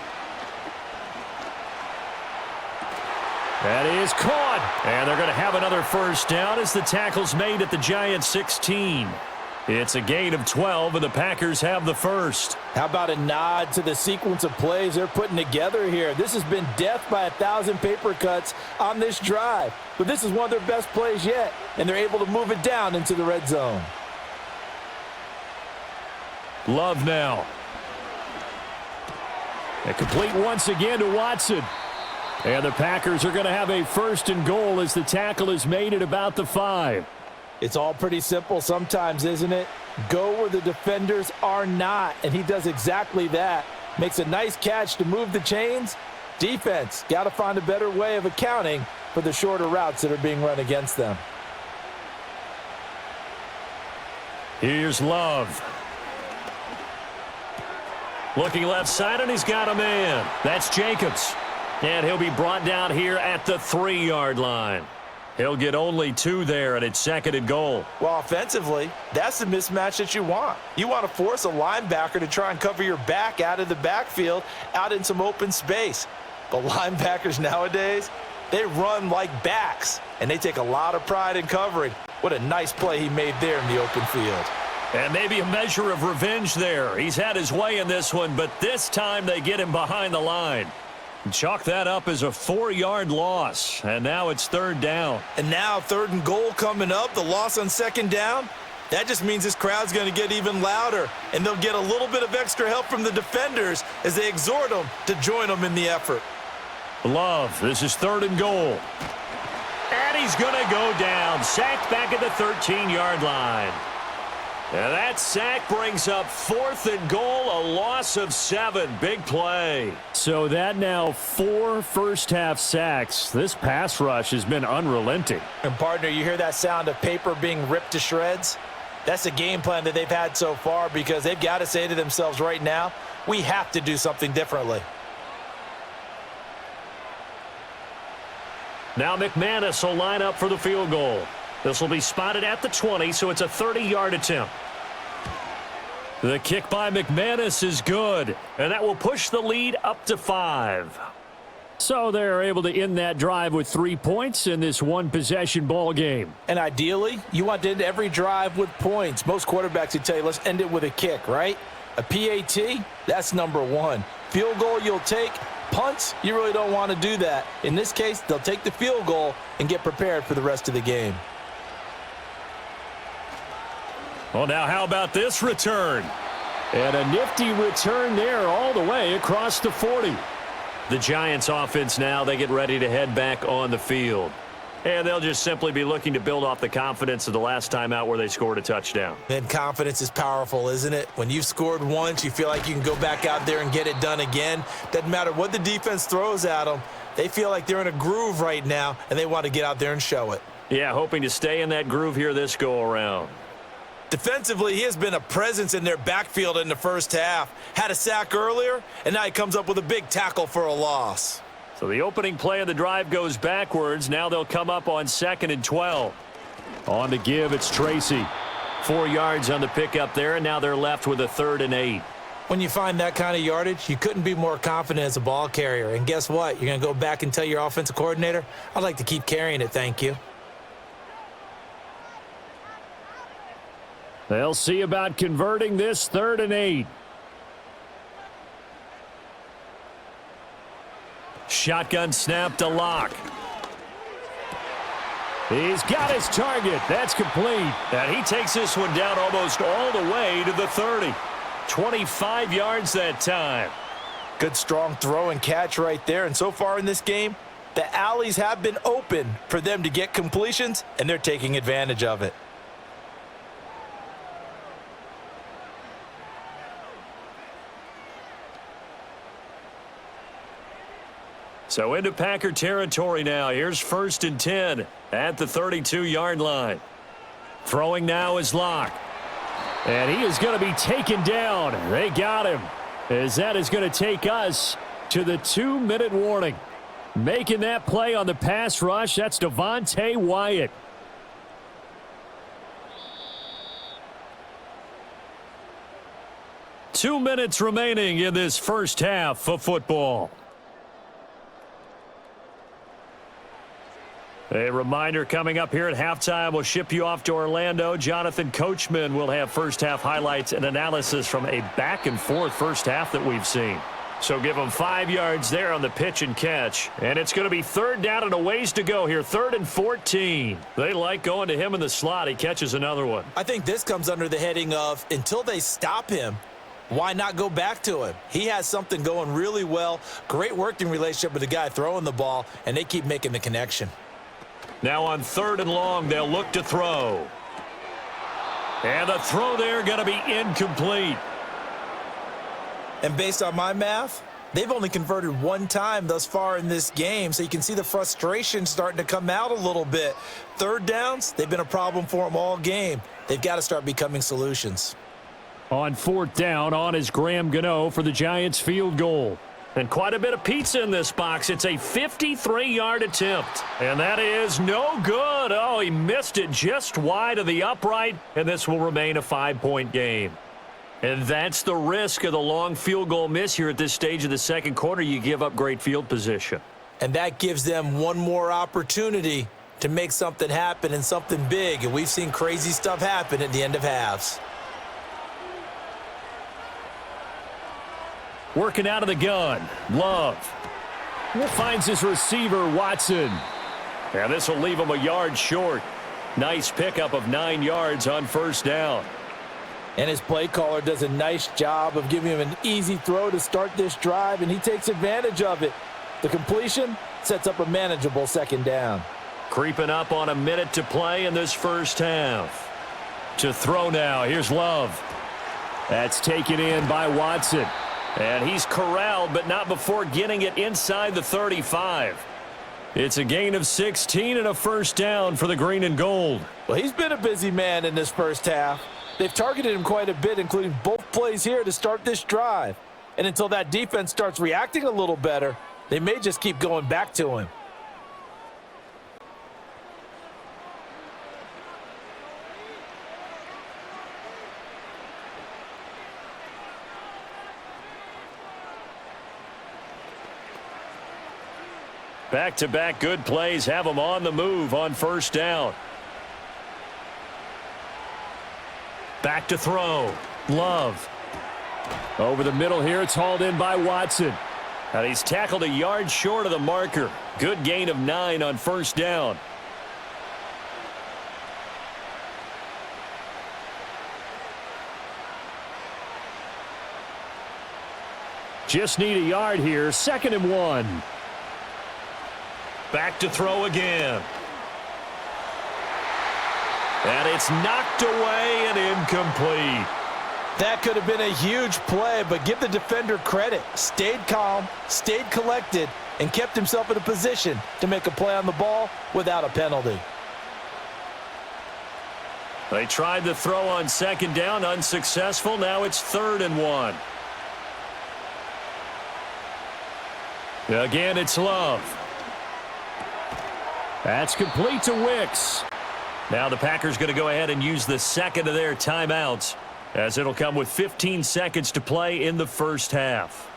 That is caught. And they're going to have another first down as the tackle's made at the Giants' 16. It's a gain of 12, and the Packers have the first. How about a nod to the sequence of plays they're putting together here? This has been death by 1,000 paper cuts on this drive. But this is one of their best plays yet, and they're able to move it down into the red zone. Love now. And complete once again to Watson. And the Packers are going to have a 1st and goal as the tackle is made at about the 5. It's all pretty simple sometimes, isn't it? Go where the defenders are not, and he does exactly that. Makes a nice catch to move the chains. Defense, got to find a better way of accounting for the shorter routes that are being run against them. Here's Love. Looking left side, and he's got a man. That's Jacobs. And he'll be brought down here at the 3-yard line. He'll get only 2 there, and it's 2nd and goal. Well, offensively, that's the mismatch that you want. You want to force a linebacker to try and cover your back out of the backfield, out in some open space. But linebackers nowadays, they run like backs, and they take a lot of pride in covering. What a nice play he made there in the open field. And maybe a measure of revenge there. He's had his way in this one, but this time they get him behind the line. Chalk that up as a 4-yard loss, and now it's 3rd down. And now 3rd and goal coming up, the loss on 2nd down. That just means this crowd's going to get even louder, and they'll get a little bit of extra help from the defenders as they exhort them to join them in the effort. Love, this is 3rd and goal. And he's going to go down, sacked back at the 13-yard line. And that sack brings up 4th and goal, a loss of 7. Big play. So that now 4 first-half sacks. This pass rush has been unrelenting. And, partner, you hear that sound of paper being ripped to shreds? That's the game plan that they've had so far because they've got to say to themselves right now, we have to do something differently. Now McManus will line up for the field goal. This will be spotted at the 20, so it's a 30-yard attempt. The kick by McManus is good, and that will push the lead up to 5. So they're able to end that drive with 3 points in this one-possession ball game. And ideally, you want to end every drive with points. Most quarterbacks would tell you, let's end it with a kick, right? A PAT, that's number 1. Field goal you'll take. Punts, you really don't want to do that. In this case, they'll take the field goal and get prepared for the rest of the game. Well, now how about this return? And a nifty return there all the way across the 40. The Giants offense now, they get ready to head back on the field. And they'll just simply be looking to build off the confidence of the last time out where they scored a touchdown. And confidence is powerful, isn't it? When you've scored once, you feel like you can go back out there and get it done again. Doesn't matter what the defense throws at them. They feel like they're in a groove right now, and they want to get out there and show it. Yeah, hoping to stay in that groove here this go-around. Defensively, he has been a presence in their backfield in the first half. Had a sack earlier, and now he comes up with a big tackle for a loss. So the opening play of the drive goes backwards. Now they'll come up on 2nd and 12. On the give, it's Tracy. 4 yards on the pickup there, and now they're left with a 3rd and 8. When you find that kind of yardage, you couldn't be more confident as a ball carrier. And guess what? You're going to go back and tell your offensive coordinator, I'd like to keep carrying it, thank you. They'll see about converting this 3rd and 8. Shotgun snap to Locke. He's got his target. That's complete. And he takes this one down almost all the way to the 30. 25 yards that time. Good strong throw and catch right there. And so far in this game, the alleys have been open for them to get completions, and they're taking advantage of it. So into Packer territory now. Here's 1st and 10 at the 32-yard line. Throwing now is Locke. And he is going to be taken down. They got him. As that is going to take us to the 2-minute warning. Making that play on the pass rush, that's Devontae Wyatt. Two minutes remaining in this first half of football. A reminder coming up here at halftime. We'll ship you off to Orlando. Jonathan Coachman will have first-half highlights and analysis from a back-and-forth first half that we've seen. So give them 5 yards there on the pitch and catch. And it's going to be 3rd down and a ways to go here. 3rd and 14. They like going to him in the slot. He catches another one. I think this comes under the heading of until they stop him, why not go back to him? He has something going really well. Great working relationship with the guy throwing the ball, and they keep making the connection. Now on 3rd and long, they'll look to throw. And the throw there going to be incomplete. And based on my math, they've only converted one time thus far in this game, so you can see the frustration starting to come out a little bit. 3rd downs, they've been a problem for them all game. They've got to start becoming solutions. On 4th down, on is Graham Gano for the Giants field goal. And quite a bit of pizza in this box. It's a 53-yard attempt. And that is no good. Oh, he missed it just wide of the upright, and this will remain a 5-point game. And that's the risk of the long field goal miss here at this stage of the second quarter. You give up great field position. And that gives them one more opportunity to make something happen and something big. And we've seen crazy stuff happen at the end of halves. Working out of the gun, Love. Finds his receiver, Watson. And this will leave him a yard short. Nice pickup of 9 yards on 1st down. And his play caller does a nice job of giving him an easy throw to start this drive, and he takes advantage of it. The completion sets up a manageable 2nd down. Creeping up on a minute to play in this first half. To throw now, here's Love. That's taken in by Watson. And he's corralled, but not before getting it inside the 35. It's a gain of 16 and a 1st down for the green and gold. Well, he's been a busy man in this first half. They've targeted him quite a bit, including both plays here to start this drive. And until that defense starts reacting a little better, they may just keep going back to him. Back-to-back good plays have them on the move on 1st down. Back to throw. Love. Over the middle here, it's hauled in by Watson. And he's tackled a yard short of the marker. Good gain of 9 on 1st down. Just need a yard here. 2nd and 1. Back to throw again. And it's knocked away and incomplete. That could have been a huge play, but give the defender credit. Stayed calm, stayed collected, and kept himself in a position to make a play on the ball without a penalty. They tried the throw on 2nd down, unsuccessful. Now it's 3rd and 1. Again, it's Love. That's complete to Wicks. Now the Packers going to go ahead and use the 2nd of their timeouts, as it'll come with 15 seconds to play in the first half.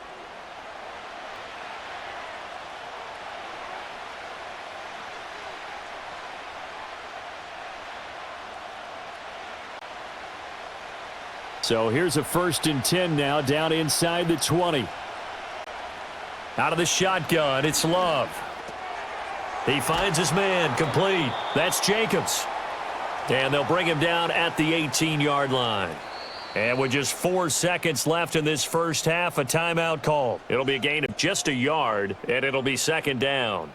So here's a 1st and 10 now, down inside the 20. Out of the shotgun, it's Love. He finds his man, complete. That's Jacobs. And they'll bring him down at the 18-yard line. And with just 4 seconds left in this first half, a timeout call. It'll be a gain of just a yard, and it'll be 2nd down.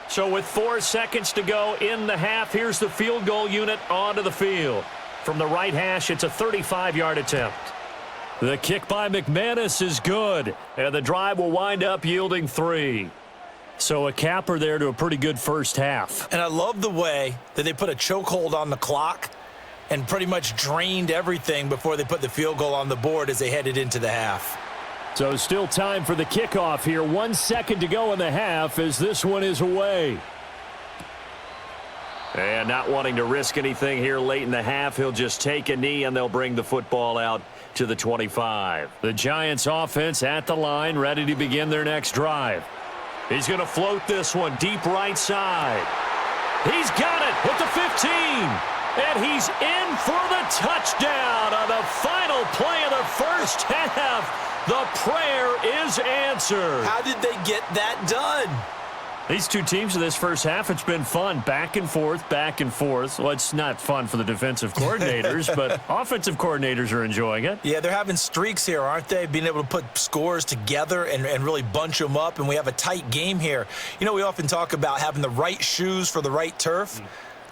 So with 4 seconds to go in the half, here's the field goal unit onto the field. From the right hash, it's a 35-yard attempt. The kick by McManus is good, and the drive will wind up yielding 3. So a capper there to a pretty good first half. And I love the way that they put a chokehold on the clock and pretty much drained everything before they put the field goal on the board as they headed into the half. So still time for the kickoff here. 1 second to go in the half as this one is away. And not wanting to risk anything here late in the half, he'll just take a knee and they'll bring the football out to the 25. The Giants offense at the line, ready to begin their next drive. He's going to float this one deep right side. He's got it at the 15. And he's in for the touchdown on the final play of the first half. The prayer is answered. How did they get that done? These two teams in this first half, it's been fun. Back and forth, back and forth. Well, it's not fun for the defensive coordinators, but offensive coordinators are enjoying it. Yeah, they're having streaks here, aren't they? Being able to put scores together and really bunch them up, and we have a tight game here. You know, we often talk about having the right shoes for the right turf.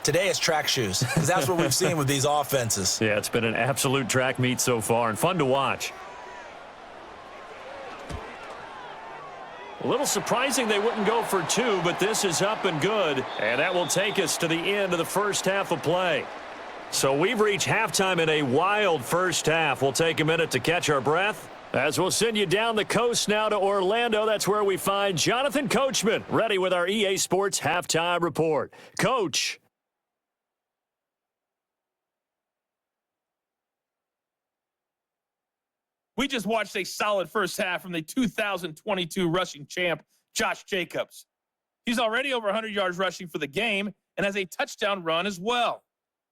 Today it's track shoes, because that's what we've seen with these offenses. Yeah, it's been an absolute track meet so far and fun to watch. A little surprising they wouldn't go for two, but this is up and good. And that will take us to the end of the first half of play. So we've reached halftime in a wild first half. We'll take a minute to catch our breath as we'll send you down the coast now to Orlando. That's where we find Jonathan Coachman ready with our EA Sports Halftime Report. Coach. We just watched a solid first half from the 2022 rushing champ, Josh Jacobs. He's already over 100 yards rushing for the game and has a touchdown run as well.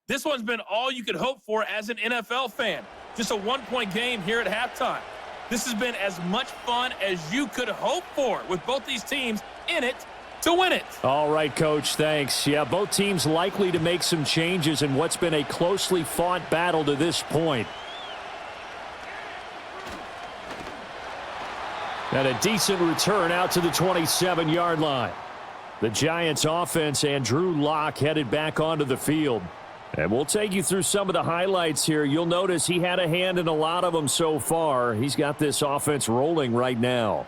This one's been all you could hope for as an NFL fan. Just a one-point game here at halftime. This has been as much fun as you could hope for with both these teams in it to win it. All right, Coach, thanks. Yeah, both teams likely to make some changes in what's been a closely fought battle to this point. And a decent return out to the 27-yard line. The Giants offense and Drew Lock headed back onto the field. And we'll take you through some of the highlights here. You'll notice he had a hand in a lot of them so far. He's got this offense rolling right now.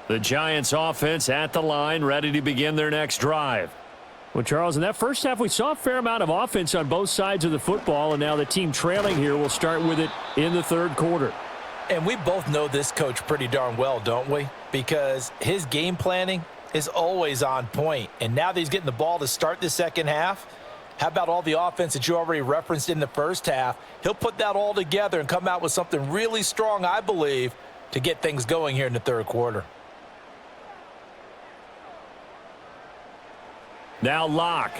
The Giants offense at the line, ready to begin their next drive. Well, Charles, in that first half, we saw a fair amount of offense on both sides of the football, and now the team trailing here will start with it in the third quarter. And we both know this coach pretty darn well, don't we? Because his game planning is always on point. And now that he's getting the ball to start the second half, how about all the offense that you already referenced in the first half? He'll put that all together and come out with something really strong, I believe, to get things going here in the third quarter. Now Lock.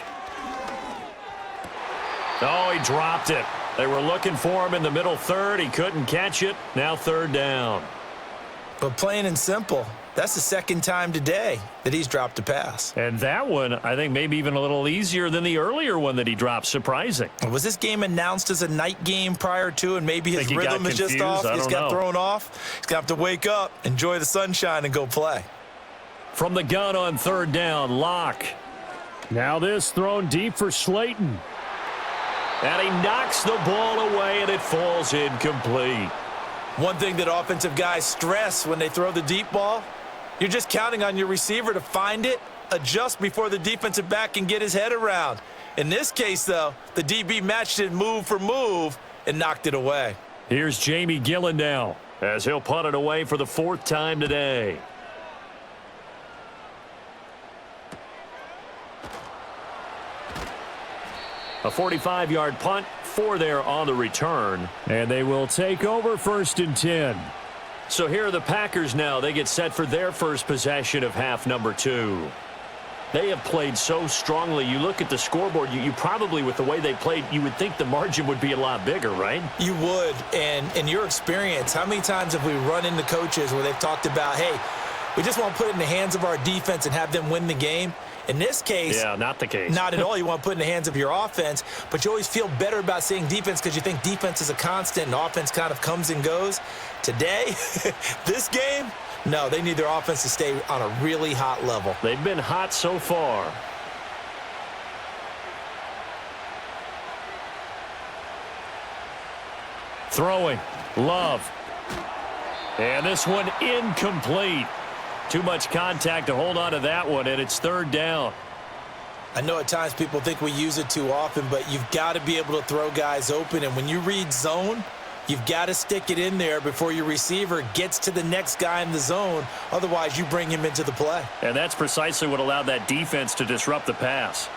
Oh, he dropped it. They were looking for him in the middle third. He couldn't catch it. Now third down. But plain and simple, that's the second time today that he's dropped a pass. And that one, I think, maybe even a little easier than the earlier one that he dropped. Surprising. Was this game announced as a night game prior to, and maybe his rhythm is just off? He's got thrown off. He's going to have to wake up, enjoy the sunshine, and go play. From the gun on third down, Lock. Now this thrown deep for Slayton. And he knocks the ball away, and it falls incomplete. One thing that offensive guys stress when they throw the deep ball, you're just counting on your receiver to find it, adjust before the defensive back can get his head around. In this case, though, the DB matched it move for move and knocked it away. Here's Jamie Gillen now as he'll punt it away for the fourth time today. A 45-yard punt, 4 there on the return. And they will take over first and 10. So here are the Packers now. They get set for their first possession of half number 2. They have played so strongly. You look at the scoreboard, you probably, with the way they played, you would think the margin would be a lot bigger, right? You would. And in your experience, how many times have we run into coaches where they've talked about, hey, we just want to put it in the hands of our defense and have them win the game? In this case, yeah, not the case. Not at all. You want to put it in the hands of your offense, but you always feel better about saying defense because you think defense is a constant and offense kind of comes and goes. Today, this game, no, they need their offense to stay on a really hot level. They've been hot so far. Throwing, Love. And this one incomplete. Too much contact to hold on to that one, and it's third down. I know at times people think we use it too often, but you've got to be able to throw guys open. And when you read zone, you've got to stick it in there before your receiver gets to the next guy in the zone. Otherwise, you bring him into the play. And that's precisely what allowed that defense to disrupt the pass.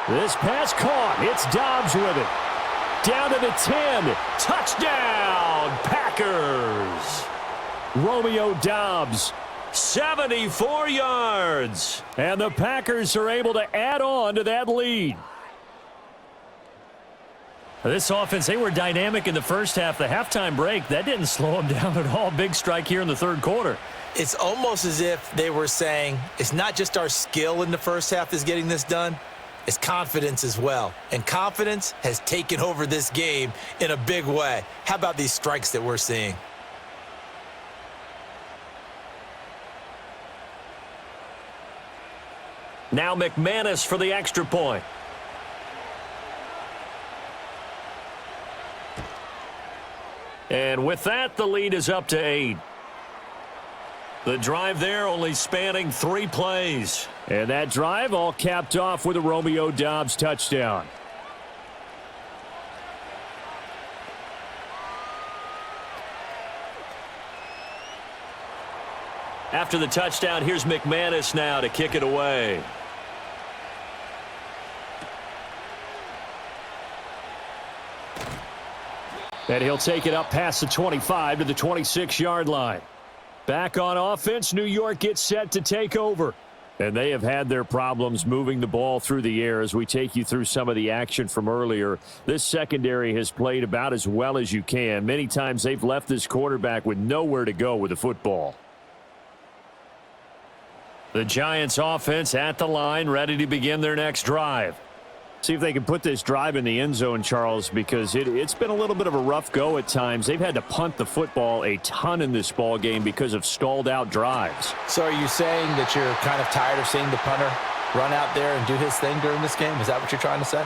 This pass caught. It's Dobbs with it. Down to the 10. Touchdown, Packers. Romeo Doubs, 74 yards. And the Packers are able to add on to that lead. This offense, they were dynamic in the first half. The halftime break, that didn't slow them down at all. Big strike here in the third quarter. It's almost as if they were saying, it's not just our skill in the first half that's getting this done, it's confidence as well. And confidence has taken over this game in a big way. How about these strikes that we're seeing? Now McManus for the extra point. And with that, the lead is up to 8. The drive there only spanning 3 plays. And that drive all capped off with a Romeo Doubs touchdown. After the touchdown, here's McManus now to kick it away. And he'll take it up past the 25 to the 26-yard line. Back on offense, New York gets set to take over. And they have had their problems moving the ball through the air as we take you through some of the action from earlier. This secondary has played about as well as you can. Many times they've left this quarterback with nowhere to go with the football. The Giants offense at the line, ready to begin their next drive. See if they can put this drive in the end zone, Charles, because it's been a little bit of a rough go at times. They've had to punt the football a ton in this ball game because of stalled out drives. So are you saying that you're kind of tired of seeing the punter run out there and do his thing during this game? Is that what you're trying to say?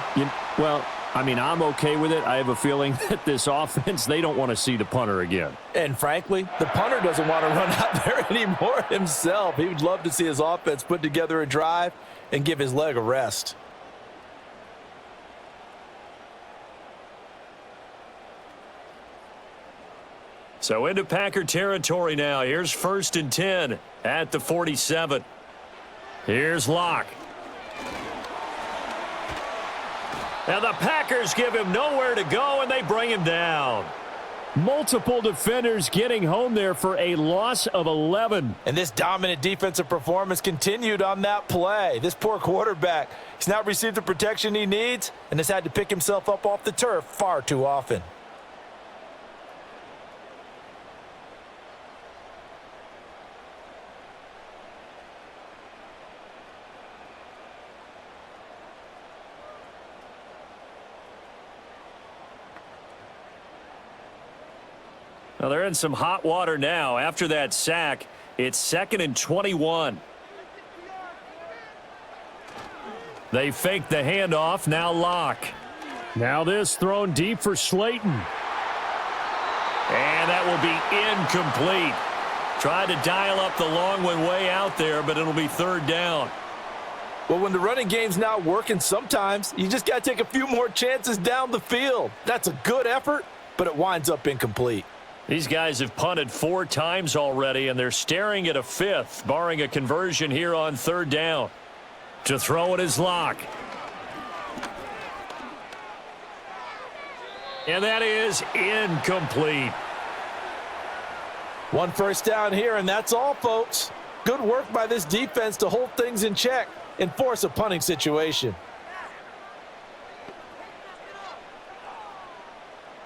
Well, I mean, I'm okay with it. I have a feeling that this offense, they don't want to see the punter again. And frankly, the punter doesn't want to run out there anymore himself. He would love to see his offense put together a drive and give his leg a rest. So into Packer territory now. Here's 1st and 10 at the 47. Here's Locke. Now the Packers give him nowhere to go, and they bring him down. Multiple defenders getting home there for a loss of 11. And this dominant defensive performance continued on that play. This poor quarterback, he's not received the protection he needs and has had to pick himself up off the turf far too often. Well, they're in some hot water now. After that sack, it's 2nd and 21. They fake the handoff. Now Locke. Now this thrown deep for Slayton. And that will be incomplete. Tried to dial up the long one way out there, but it'll be 3rd down. Well, when the running game's not working, sometimes you just got to take a few more chances down the field. That's a good effort, but it winds up incomplete. These guys have punted 4 times already, and they're staring at a 5th, barring a conversion here on 3rd down. To throw it is Locke. And that is incomplete. 1 first down here, and that's all, folks. Good work by this defense to hold things in check and force a punting situation.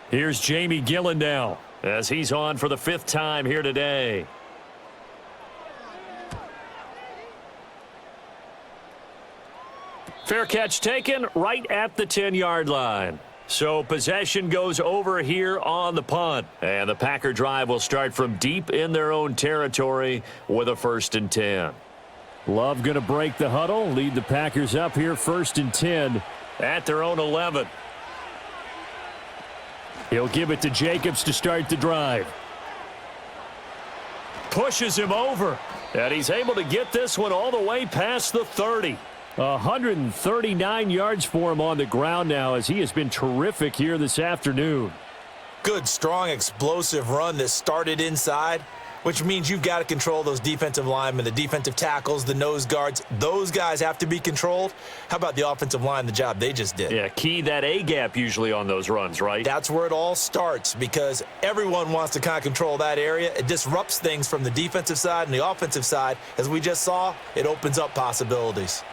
Here's Jamie Gillen now, as he's on for the 5th time here today. Fair catch taken right at the 10-yard line. So possession goes over here on the punt. And the Packer drive will start from deep in their own territory with a 1st and 10. Love going to break the huddle, lead the Packers up here 1st and 10 at their own 11. He'll give it to Jacobs to start the drive. Pushes him over. And he's able to get this one all the way past the 30. 139 yards for him on the ground now, as he has been terrific here this afternoon. Good, strong, explosive run that started inside, which means you've got to control those defensive linemen, the defensive tackles, the nose guards. Those guys have to be controlled. How about the offensive line, the job they just did? Yeah, key that A-gap usually on those runs, right? That's where it all starts because everyone wants to kind of control that area. It disrupts things from the defensive side and the offensive side. As we just saw, it opens up possibilities.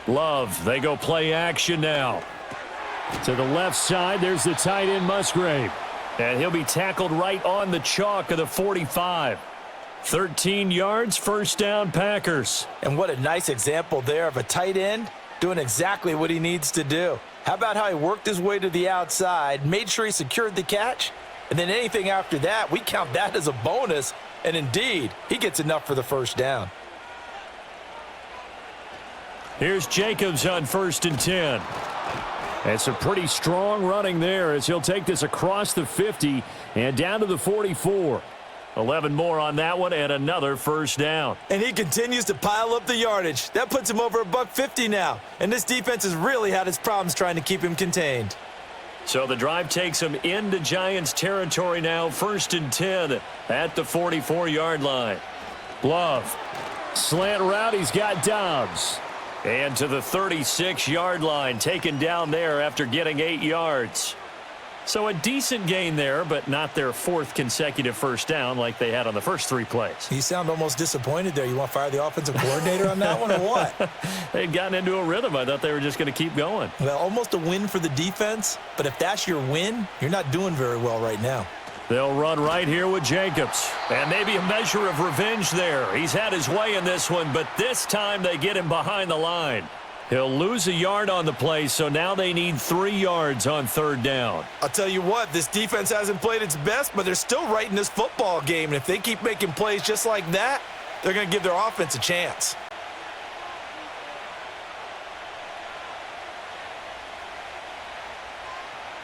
Love, they go play action now. To the left side, there's the tight end Musgrave. And he'll be tackled right on the chalk of the 45. 13 yards, first down, Packers. And what a nice example there of a tight end doing exactly what he needs to do. How about how he worked his way to the outside, made sure he secured the catch, and then anything after that, we count that as a bonus. And indeed, he gets enough for the first down. Here's Jacobs on 1st and 10. It's a pretty strong running there as he'll take this across the 50 and down to the 44. 11 more on that one and another first down. And he continues to pile up the yardage. That puts him over $150 now. And this defense has really had its problems trying to keep him contained. So the drive takes him into Giants territory now, 1st and 10 at the 44-yard line. Love, slant route, he's got Dobbs. And to the 36-yard line, taken down there after getting 8 yards. So a decent gain there, but not their 4th consecutive first down like they had on the first 3 plays. You sound almost disappointed there. You want to fire the offensive coordinator on that one or what? They'd gotten into a rhythm. I thought they were just going to keep going. Well, almost a win for the defense, but if that's your win, you're not doing very well right now. They'll run right here with Jacobs. And maybe a measure of revenge there. He's had his way in this one, but this time they get him behind the line. He'll lose a yard on the play, so now they need 3 yards on 3rd down. I'll tell you what, this defense hasn't played its best, but they're still right in this football game. And if they keep making plays just like that, they're going to give their offense a chance.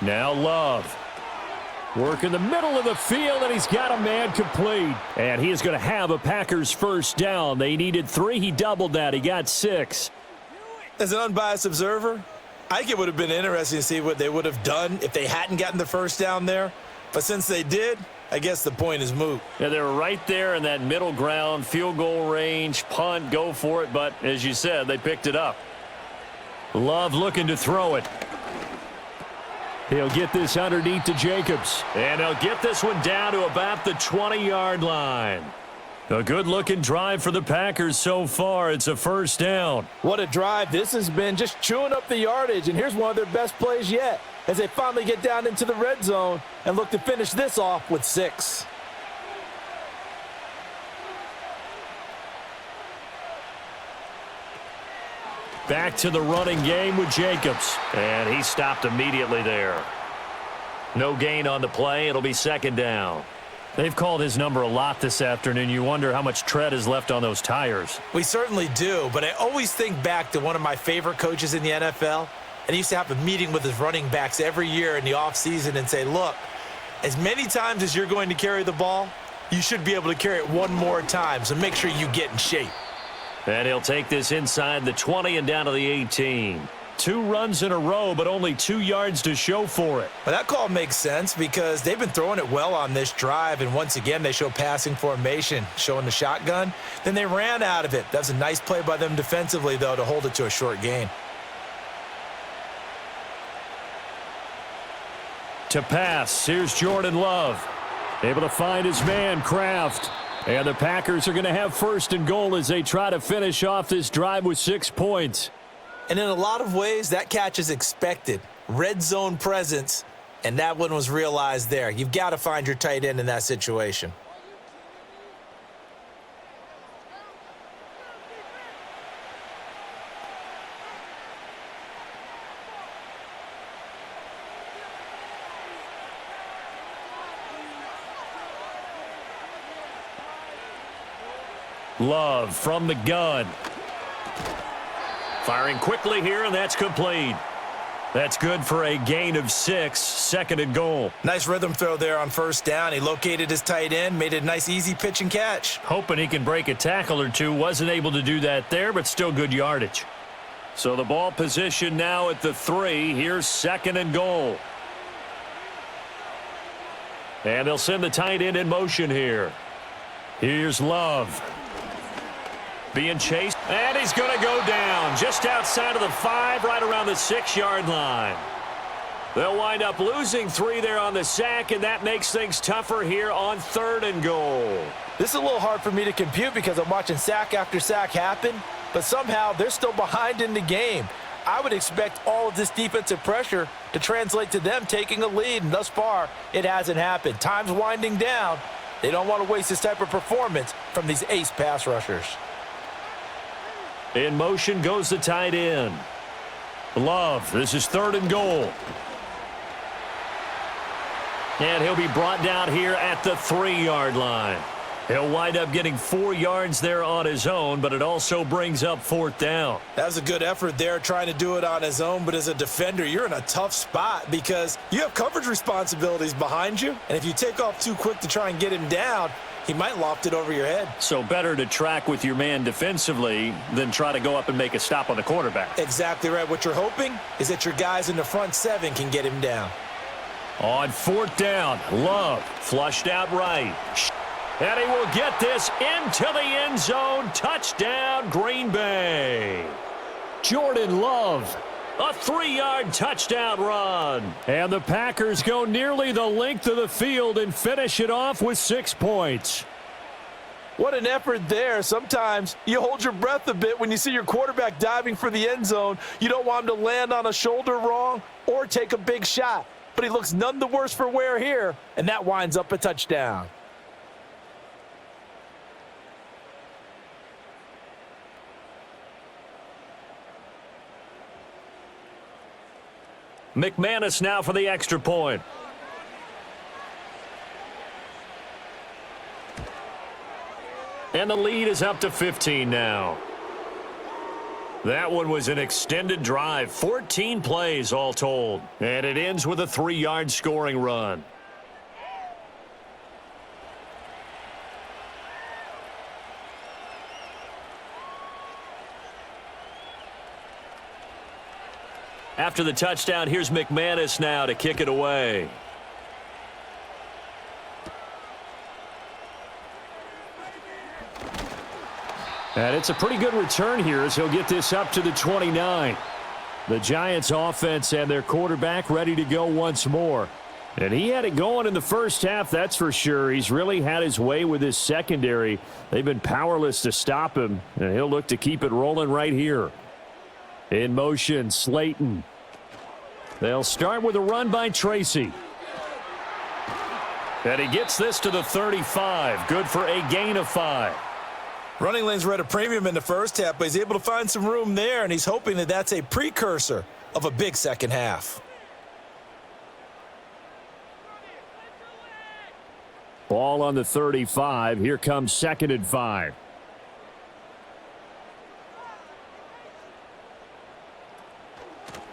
Now Love. Work in the middle of the field, and he's got a man complete. And he is going to have a Packers first down. They needed 3. He doubled that. He got 6. As an unbiased observer, I think it would have been interesting to see what they would have done if they hadn't gotten the first down there. But since they did, I guess the point is moot. Yeah, they were right there in that middle ground, field goal range, punt, go for it. But as you said, they picked it up. Love looking to throw it. He'll get this underneath to Jacobs. And he'll get this one down to about the 20-yard line. A good-looking drive for the Packers so far. It's a first down. What a drive this has been, just chewing up the yardage. And here's one of their best plays yet as they finally get down into the red zone and look to finish this off with 6. Back to the running game with Jacobs. And he stopped immediately there. No gain on the play. It'll be 2nd down. They've called his number a lot this afternoon. You wonder how much tread is left on those tires. We certainly do, but I always think back to one of my favorite coaches in the NFL, and he used to have a meeting with his running backs every year in the offseason and say, look, as many times as you're going to carry the ball, you should be able to carry it one more time, so make sure you get in shape. And he'll take this inside the 20 and down to the 18. 2 runs in a row, but only 2 yards to show for it. Well, that call makes sense because they've been throwing it well on this drive, and once again, they show passing formation, showing the shotgun. Then they ran out of it. That's a nice play by them defensively, though, to hold it to a short gain. To pass, here's Jordan Love. Able to find his man, Kraft. And the Packers are going to have 1st and goal as they try to finish off this drive with 6 points. And in a lot of ways, that catch is expected. Red zone presence, and that one was realized there. You've got to find your tight end in that situation. Love from the gun. Firing quickly here, and that's complete. That's good for a gain of 6, 2nd and goal. Nice rhythm throw there on 1st down. He located his tight end, made it a nice, easy pitch and catch. Hoping he can break a tackle or 2. Wasn't able to do that there, but still good yardage. So the ball position now at the 3. Here's 2nd and goal. And they'll send the tight end in motion here. Here's Love. Being chased, and he's going to go down just outside of the 5, right around the 6-yard line. They'll wind up losing 3 there on the sack, and that makes things tougher here on 3rd and goal. This is a little hard for me to compute because I'm watching sack after sack happen, but somehow they're still behind in the game. I would expect all of this defensive pressure to translate to them taking a lead, and thus far, it hasn't happened. Time's winding down. They don't want to waste this type of performance from these ace pass rushers. In motion goes the tight end. Love, this is 3rd and goal. And he'll be brought down here at the 3-yard line. He'll wind up getting 4 yards there on his own, but it also brings up 4th down. That was a good effort there trying to do it on his own, but as a defender, you're in a tough spot because you have coverage responsibilities behind you, and if you take off too quick to try and get him down, he might loft it over your head. So better to track with your man defensively than try to go up and make a stop on the quarterback. Exactly right. What you're hoping is that your guys in the front 7 can get him down. On 4th down, Love flushed out right. And he will get this into the end zone. Touchdown, Green Bay. Jordan Love, a 3-yard touchdown run. And the Packers go nearly the length of the field and finish it off with 6 points. What an effort there. Sometimes you hold your breath a bit when you see your quarterback diving for the end zone. You don't want him to land on a shoulder wrong or take a big shot. But he looks none the worse for wear here, and that winds up a touchdown. McManus now for the extra point. And the lead is up to 15 now. That one was an extended drive, 14 plays all told. And it ends with a 3-yard scoring run. After the touchdown, here's McManus now to kick it away. And it's a pretty good return here as he'll get this up to the 29. The Giants offense and their quarterback ready to go once more. And he had it going in the first half, that's for sure. He's really had his way with his secondary. They've been powerless to stop him, and he'll look to keep it rolling right here. In motion, Slayton. They'll start with a run by Tracy. And he gets this to the 35. Good for a gain of 5. Running lanes were at a premium in the first half, but he's able to find some room there, and he's hoping that that's a precursor of a big second half. Ball on the 35. Here comes 2nd and 5.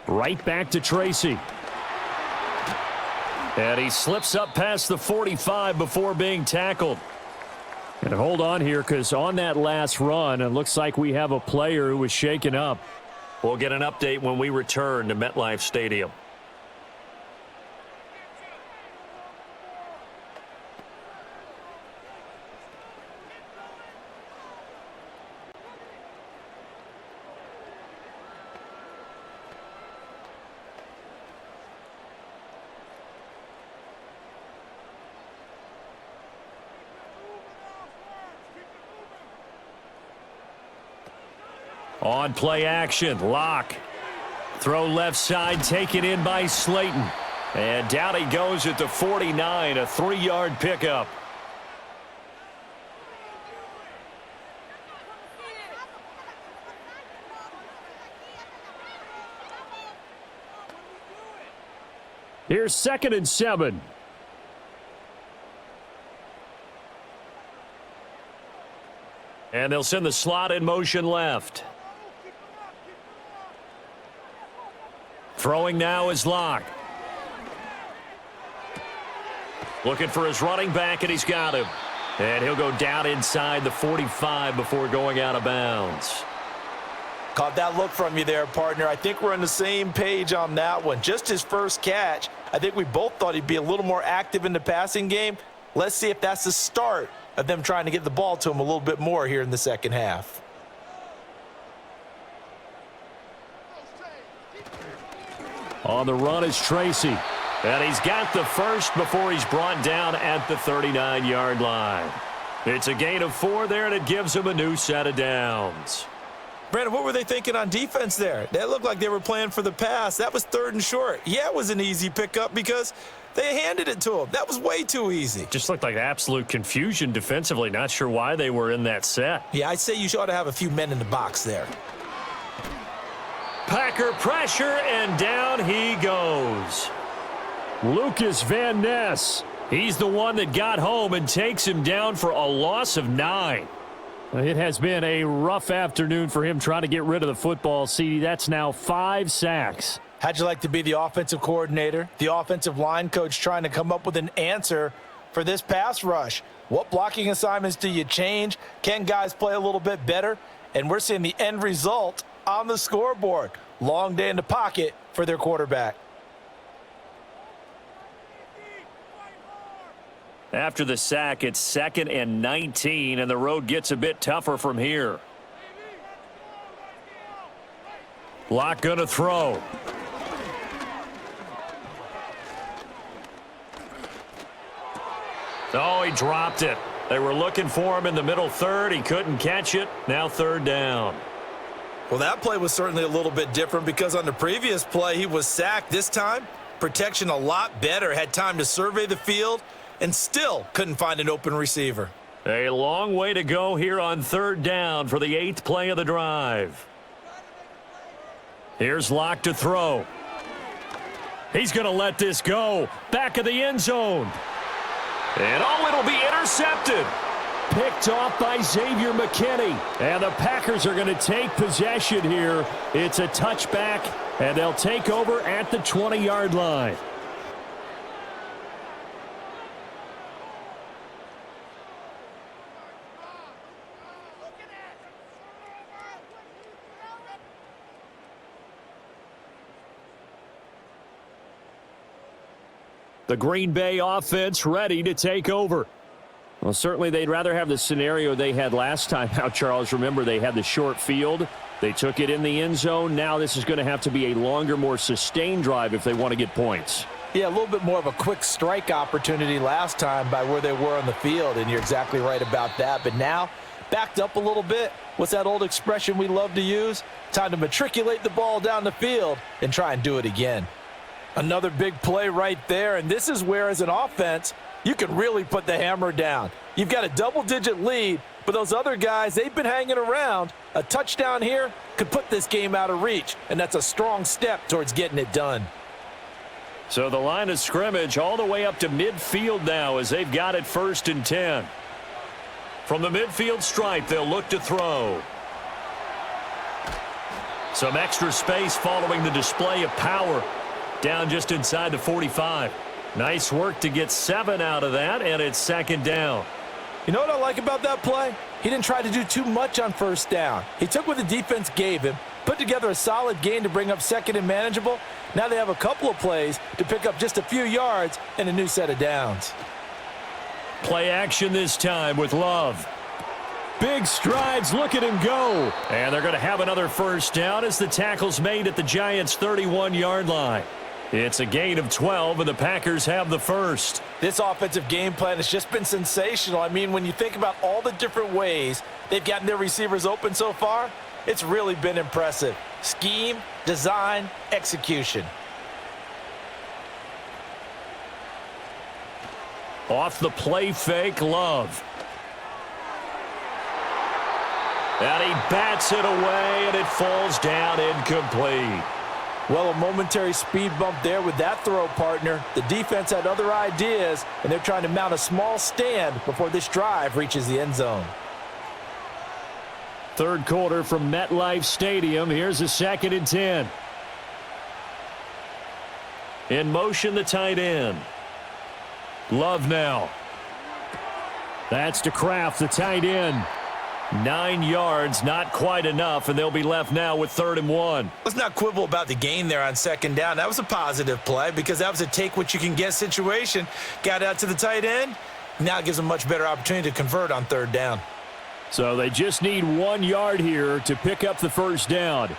Right back to Tracy. And he slips up past the 45 before being tackled. And hold on here, because on that last run, it looks like we have a player who was shaken up. We'll get an update when we return to MetLife Stadium. On play action, Locke. Throw left side, taken in by Slayton. And down he goes at the 49, a 3-yard pickup. Here's 2nd and 7. And they'll send the slot in motion left. Throwing now is Locke. Looking for his running back, and he's got him. And he'll go down inside the 45 before going out of bounds. Caught that look from you there, partner. I think we're on the same page on that one. Just his first catch. I think we both thought he'd be a little more active in the passing game. Let's see if that's the start of them trying to get the ball to him a little bit more here in the second half. On the run is Tracy. And he's got the first before he's brought down at the 39-yard line. It's a gain of 4 there, and it gives him a new set of downs. Brandon, what were they thinking on defense there? That looked like they were playing for the pass. That was 3rd and short. Yeah, it was an easy pickup because they handed it to him. That was way too easy. Just looked like absolute confusion defensively. Not sure why they were in that set. Yeah, I'd say you ought to have a few men in the box there. Packer pressure, and down he goes. Lucas Van Ness. He's the one that got home and takes him down for a loss of 9. It has been a rough afternoon for him trying to get rid of the football, CD. That's now 5 sacks. How'd you like to be the offensive coordinator, the offensive line coach trying to come up with an answer for this pass rush? What blocking assignments do you change? Can guys play a little bit better? And we're seeing the end result on the scoreboard. Long day in the pocket for their quarterback. After the sack, it's 2nd and 19, and the road gets a bit tougher from here. Locke going to throw. Oh, he dropped it. They were looking for him in the middle third. He couldn't catch it. Now 3rd down. Well, that play was certainly a little bit different because on the previous play, he was sacked. This time, protection a lot better. Had time to survey the field and still couldn't find an open receiver. A long way to go here on 3rd down for the 8th play of the drive. Here's Locke to throw. He's going to let this go. Back of the end zone. And it'll be intercepted. Picked off by Xavier McKinney. And the Packers are going to take possession here. It's a touchback, and they'll take over at the 20-yard line. The Green Bay offense ready to take over. Well, certainly they'd rather have the scenario they had last time out, Charles. Remember, they had the short field. They took it in the end zone. Now this is going to have to be a longer, more sustained drive if they want to get points. Yeah, a little bit more of a quick strike opportunity last time by where they were on the field, and you're exactly right about that. But now, backed up a little bit. What's that old expression we love to use? Time to matriculate the ball down the field and try and do it again. Another big play right there, and this is where, as an offense, you can really put the hammer down. You've got a double-digit lead, but those other guys, they've been hanging around. A touchdown here could put this game out of reach, and that's a strong step towards getting it done. So the line of scrimmage all the way up to midfield now as they've got it 1st and 10. From the midfield stripe, they'll look to throw. Some extra space following the display of power. Down just inside the 45. Nice work to get 7 out of that, and it's 2nd down. You know what I like about that play? He didn't try to do too much on 1st down. He took what the defense gave him, put together a solid gain to bring up 2nd and manageable. Now they have a couple of plays to pick up just a few yards and a new set of downs. Play action this time with Love. Big strides, look at him go. And they're going to have another 1st down as the tackle's made at the Giants' 31-yard line. It's a gain of 12, and the Packers have the 1st. This offensive game plan has just been sensational. I mean, when you think about all the different ways they've gotten their receivers open so far, it's really been impressive. Scheme, design, execution. Off the play fake, Love. And he bats it away, and it falls down incomplete. Well, a momentary speed bump there with that throw, partner. The defense had other ideas, and they're trying to mount a small stand before this drive reaches the end zone. 3rd quarter from MetLife Stadium. Here's a 2nd and 10. In motion, the tight end. Love now. That's to Kraft, the tight end. 9 yards, not quite enough, and they'll be left now with 3rd and 1. Let's not quibble about the gain there on 2nd down. That was a positive play because that was a take-what-you-can-get situation. Got out to the tight end. Now it gives them a much better opportunity to convert on 3rd down. So they just need 1 yard here to pick up the 1st down.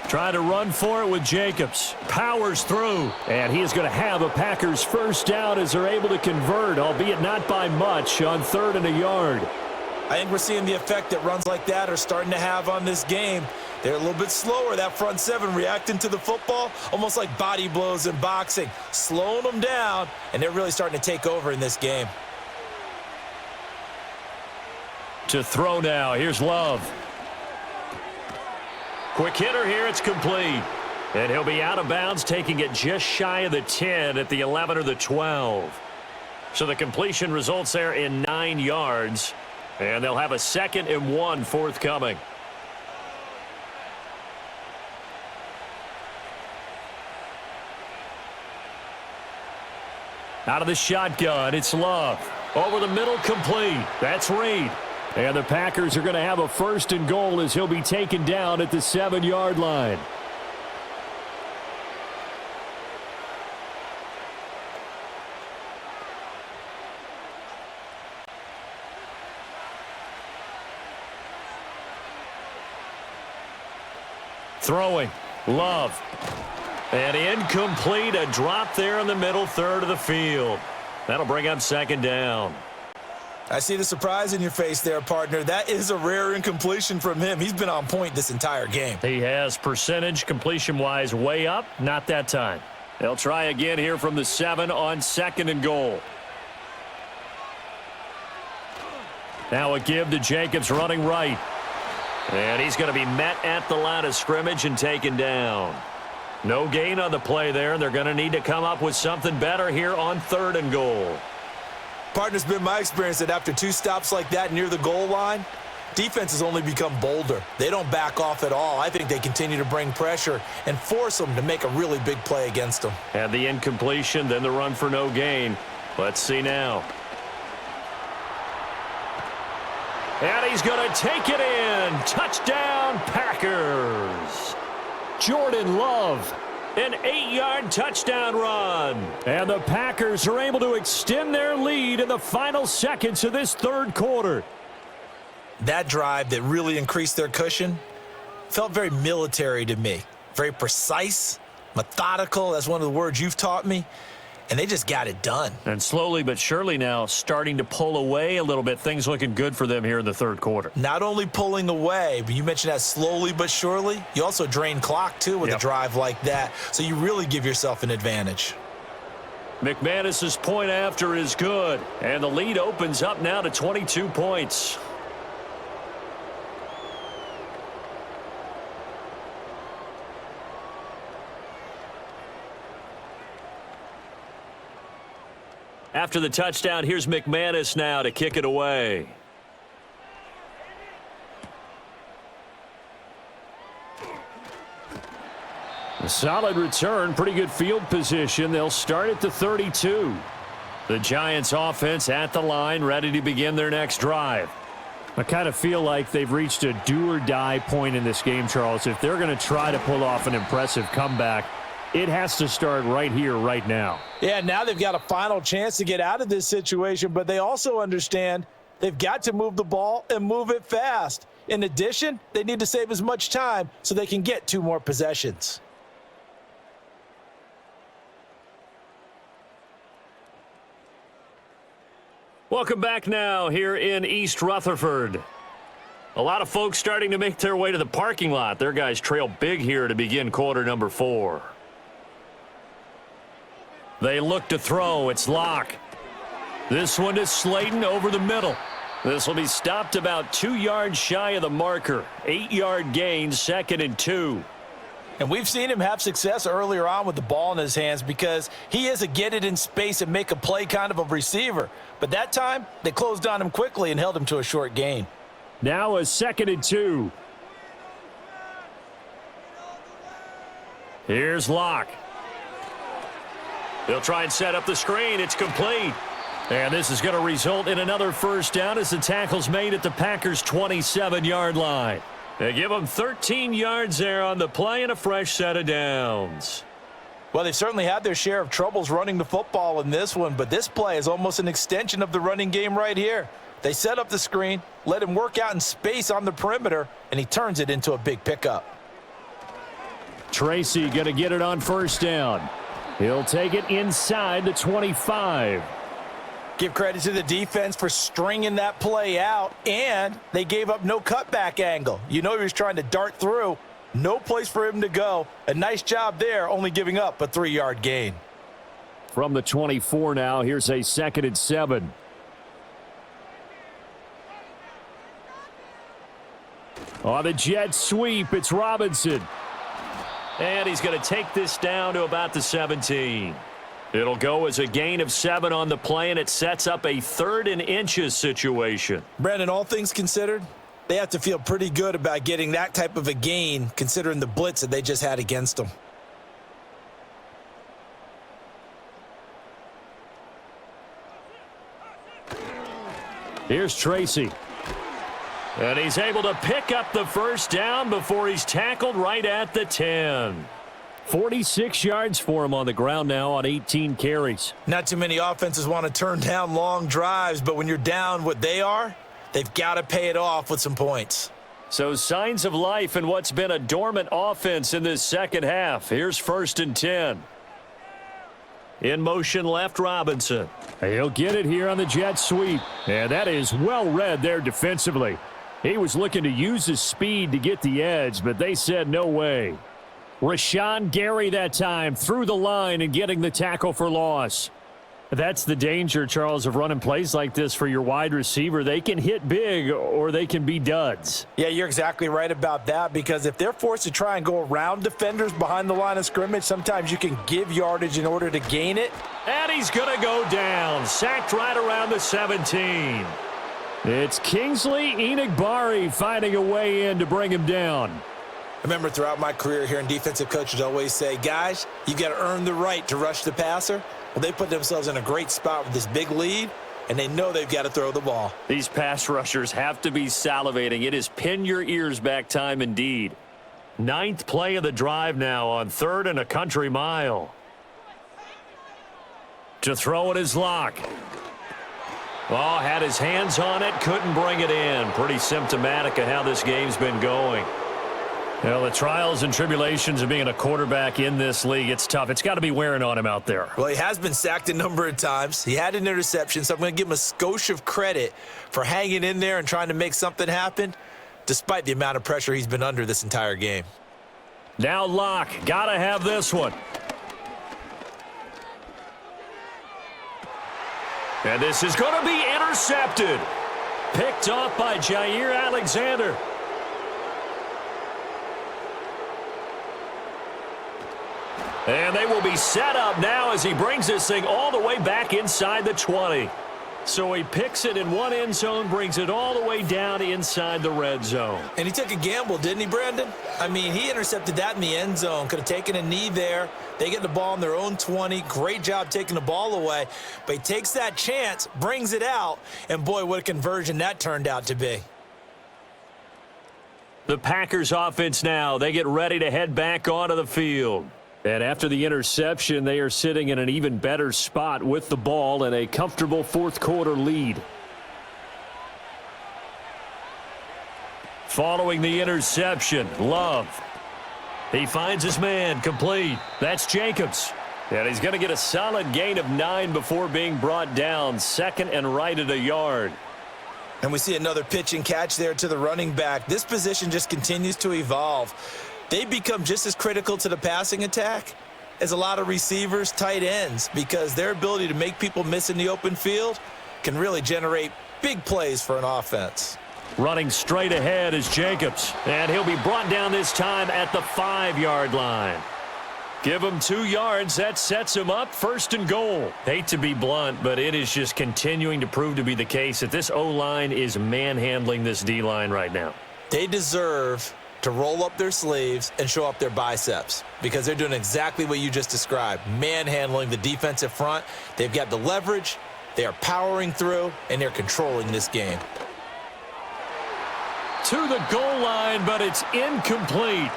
Trying to run for it with Jacobs. Powers through. And he is going to have a Packers 1st down as they're able to convert, albeit not by much, on 3rd and a yard. I think we're seeing the effect that runs like that are starting to have on this game. They're a little bit slower, that front 7, reacting to the football, almost like body blows in boxing, slowing them down, and they're really starting to take over in this game. To throw now. Here's Love. Quick hitter here. It's complete. And he'll be out of bounds, taking it just shy of the 10 at the 11 or the 12. So the completion results there in 9 yards. And they'll have a 2nd and 1 forthcoming. Out of the shotgun, it's Love. Over the middle, complete. That's Reed. And the Packers are going to have a 1st and goal as he'll be taken down at the 7-yard line. Throwing. Love. And incomplete. A drop there in the middle 3rd of the field. That'll bring up 2nd down. I see the surprise in your face there, partner. That is a rare incompletion from him. He's been on point this entire game. He has percentage completion-wise way up. Not that time. They'll try again here from the 7 on 2nd and goal. Now a give to Jacobs running right. And he's going to be met at the line of scrimmage and taken down. No gain on the play there. They're going to need to come up with something better here on 3rd and goal. Partner's been my experience that after 2 stops like that near the goal line, defenses only become bolder. They don't back off at all. I think they continue to bring pressure and force them to make a really big play against them. And the incompletion, then the run for no gain. Let's see now. And he's going to take it in. Touchdown, Packers. Jordan Love. An 8-yard touchdown run. And the Packers are able to extend their lead in the final seconds of this 3rd quarter. That drive that really increased their cushion felt very military to me. Very precise, methodical. That's one of the words you've taught me. And they just got it done. And slowly but surely now starting to pull away a little bit. Things looking good for them here in the 3rd quarter. Not only pulling away, but you mentioned that slowly but surely. You also drain clock, too, with a drive like that. So you really give yourself an advantage. McManus's point after is good. And the lead opens up now to 22 points. After the touchdown, here's McManus now to kick it away. A solid return, pretty good field position. They'll start at the 32. The Giants offense at the line, ready to begin their next drive. I kind of feel like they've reached a do-or-die point in this game, Charles. If they're going to try to pull off an impressive comeback, it has to start right here, right now. Yeah, now they've got a final chance to get out of this situation, but they also understand they've got to move the ball and move it fast. In addition, they need to save as much time so they can get 2 more possessions. Welcome back now here in East Rutherford. A lot of folks starting to make their way to the parking lot. Their guys trail big here to begin quarter number 4. They look to throw. It's Locke. This one is Slayton over the middle. This will be stopped about 2 yards shy of the marker. 8-yard gain, 2nd and 2. And we've seen him have success earlier on with the ball in his hands because he is a get it in space and make a play kind of a receiver. But that time, they closed on him quickly and held him to a short gain. Now a 2nd and 2. Here's Locke. They'll try and set up the screen. It's complete. And this is going to result in another first down as the tackle's made at the Packers' 27-yard line. They give them 13 yards there on the play and a fresh set of downs. Well, they've certainly had their share of troubles running the football in this one, but this play is almost an extension of the running game right here. They set up the screen, let him work out in space on the perimeter, and he turns it into a big pickup. Tracy going to get it on first down. He'll take it inside the 25. Give credit to the defense for stringing that play out, and they gave up no cutback angle. You know he was trying to dart through. No place for him to go. A nice job there, only giving up a 3-yard gain. From the 24 now, here's a 2nd and 7. On the jet sweep, it's Robinson. And he's going to take this down to about the 17. It'll go as a gain of 7 on the play, and it sets up a 3rd and inches situation. Brandon, all things considered, they have to feel pretty good about getting that type of a gain considering the blitz that they just had against them. Here's Tracy. And he's able to pick up the first down before he's tackled right at the 10. 46 yards for him on the ground now on 18 carries. Not too many offenses want to turn down long drives, but when you're down what they are, they've got to pay it off with some points. So signs of life in what's been a dormant offense in this second half. Here's 1st and 10. In motion left, Robinson. He'll get it here on the jet sweep. And that is well read there defensively. He was looking to use his speed to get the edge, but they said no way. Rashawn Gary that time through the line and getting the tackle for loss. That's the danger, Charles, of running plays like this for your wide receiver. They can hit big or they can be duds. Yeah, you're exactly right about that, because if they're forced to try and go around defenders behind the line of scrimmage, sometimes you can give yardage in order to gain it. And he's going to go down, sacked right around the 17. It's Kingsley Enagbari finding a way in to bring him down. I remember throughout my career hearing defensive coaches always say, guys, you got to earn the right to rush the passer. Well, they put themselves in a great spot with this big lead, and they know they've got to throw the ball. These pass rushers have to be salivating. It is pin your ears back time indeed. 9th play of the drive now on 3rd and a country mile. To throw it is Locke. Oh, had his hands on it, couldn't bring it in. Pretty symptomatic of how this game's been going. Well, the trials and tribulations of being a quarterback in this league, it's tough. It's got to be wearing on him out there. Well, he has been sacked a number of times. He had an interception, so I'm going to give him a skosh of credit for hanging in there and trying to make something happen, despite the amount of pressure he's been under this entire game. Now Locke, got to have this one. And this is going to be intercepted. Picked off by Jair Alexander. And they will be set up now as he brings this thing all the way back inside the 20. So he picks it in one end zone, brings it all the way down inside the red zone. And he took a gamble, didn't he, Brandon? I mean, he intercepted that in the end zone. Could have taken a knee there. They get the ball on their own 20. Great job taking the ball away. But he takes that chance, brings it out, and boy, what a conversion that turned out to be. The Packers offense now, they get ready to head back onto the field. And after the interception, they are sitting in an even better spot with the ball and a comfortable fourth-quarter lead. Following the interception, Love. He finds his man, complete. That's Jacobs. And he's going to get a solid gain of 9 before being brought down. 2nd and right at a yard. And we see another pitch and catch there to the running back. This position just continues to evolve. They become just as critical to the passing attack as a lot of receivers, tight ends, because their ability to make people miss in the open field can really generate big plays for an offense. Running straight ahead is Jacobs, and he'll be brought down this time at the 5-yard line. Give him 2 yards. That sets him up 1st and goal. Hate to be blunt, but it is just continuing to prove to be the case that this O-line is manhandling this D-line right now. They deserve to roll up their sleeves and show up their biceps, because they're doing exactly what you just described, manhandling the defensive front. They've got the leverage, They are powering through, and they're controlling this game. To the goal line, but it's incomplete.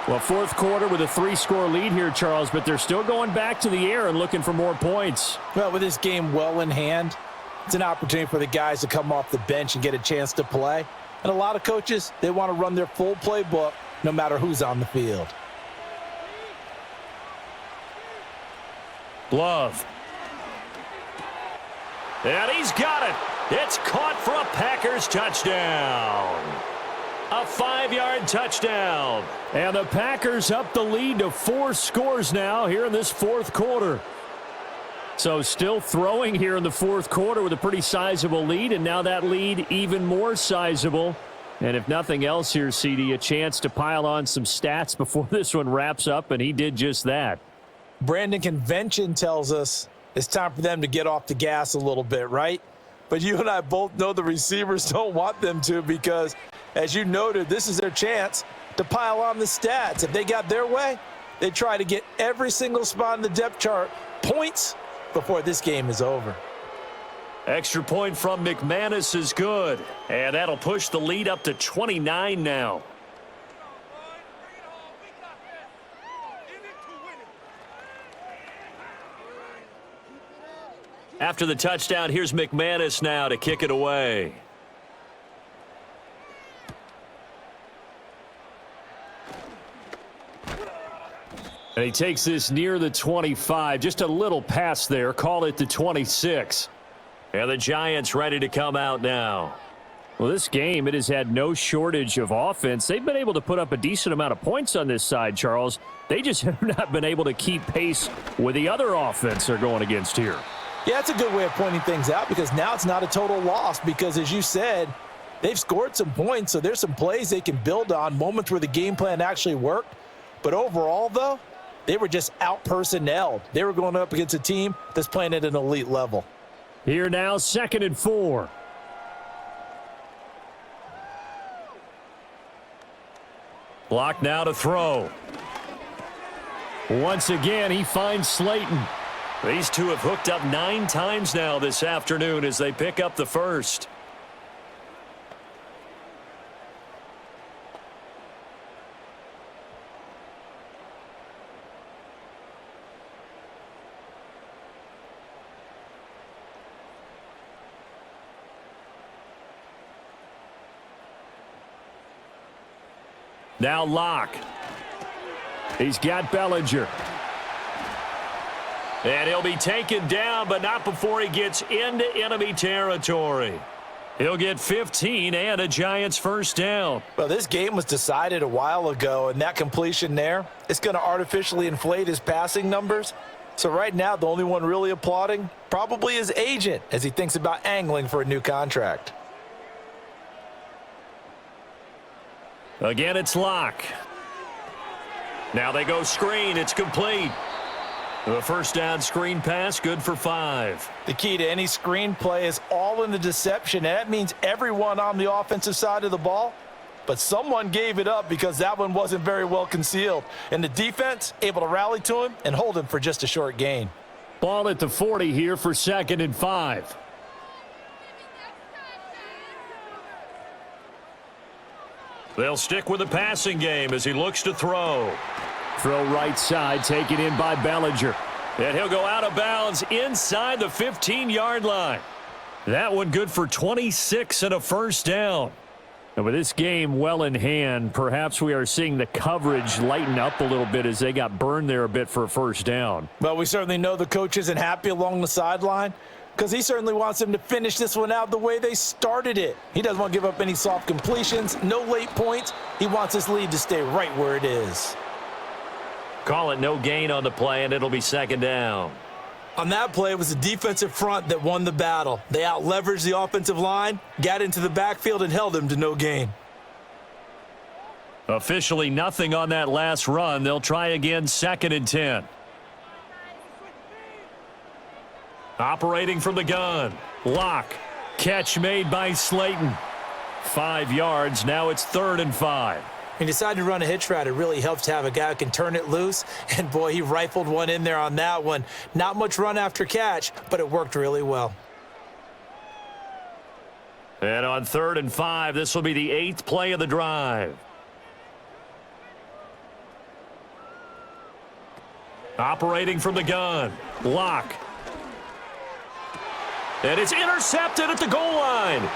Well, fourth quarter with a 3-score lead here, Charles, but they're still going back to the air and looking for more points. Well, with this game well in hand, it's an opportunity for the guys to come off the bench and get a chance to play. And a lot of coaches, they want to run their full playbook no matter who's on the field. Love. And he's got it. It's caught for a Packers touchdown. A 5-yard touchdown. And the Packers up the lead to 4 scores now here in this fourth quarter. So still throwing here in the fourth quarter with a pretty sizable lead, and now that lead even more sizable. And if nothing else here, CD, a chance to pile on some stats before this one wraps up, and he did just that. Brandon, convention tells us it's time for them to get off the gas a little bit, right? But you and I both know the receivers don't want them to because, as you noted, this is their chance to pile on the stats. If they got their way, they try to get every single spot in the depth chart points before this game is over. Extra point from McManus is good, and that'll push the lead up to 29 now. After the touchdown, here's McManus now to kick it away. And he takes this near the 25. Just a little pass there. Call it the 26. And the Giants ready to come out now. Well, this game, it has had no shortage of offense. They've been able to put up a decent amount of points on this side, Charles. They just have not been able to keep pace with the other offense they're going against here. Yeah, that's a good way of pointing things out because now it's not a total loss because, as you said, they've scored some points, so there's some plays they can build on, moments where the game plan actually worked. But overall, though, they were just out-personnelled. They were going up against a team that's playing at an elite level. Here now, 2nd and 4. Block now to throw. Once again, he finds Slayton. These two have hooked up 9 times now this afternoon as they pick up the first. Now Locke. He's got Bellinger. And he'll be taken down, but not before he gets into enemy territory. He'll get 15 and a Giants first down. Well, this game was decided a while ago, and that completion there, it's going to artificially inflate his passing numbers. So right now, the only one really applauding probably his agent as he thinks about angling for a new contract. Again, it's Locke. Now they go screen. It's complete. The first down screen pass, good for 5. The key to any screen play is all in the deception, and that means everyone on the offensive side of the ball. But someone gave it up because that one wasn't very well concealed. And the defense able to rally to him and hold him for just a short gain. Ball at the 40 here for 2nd and 5. They'll stick with the passing game as he looks to throw. Throw right side, taken in by Bellinger. And he'll go out of bounds inside the 15-yard line. That one good for 26 and a first down. And with this game well in hand, perhaps we are seeing the coverage lighten up a little bit as they got burned there a bit for a first down. Well, we certainly know the coach isn't happy along the sideline because he certainly wants them to finish this one out the way they started it. He doesn't want to give up any soft completions, no late points. He wants his lead to stay right where it is. Call it no gain on the play, and it'll be 2nd down. On that play, it was the defensive front that won the battle. They out-leveraged the offensive line, got into the backfield, and held him to no gain. Officially nothing on that last run. They'll try again, 2nd and 10. Operating from the gun. Locke. Catch made by Slayton. 5 yards. Now it's 3rd and 5. He decided to run a hitch route. It really helps to have a guy who can turn it loose. And, boy, he rifled one in there on that one. Not much run after catch, but it worked really well. And on 3rd and 5, this will be the 8th play of the drive. Operating from the gun. Lock. And it's intercepted at the goal line.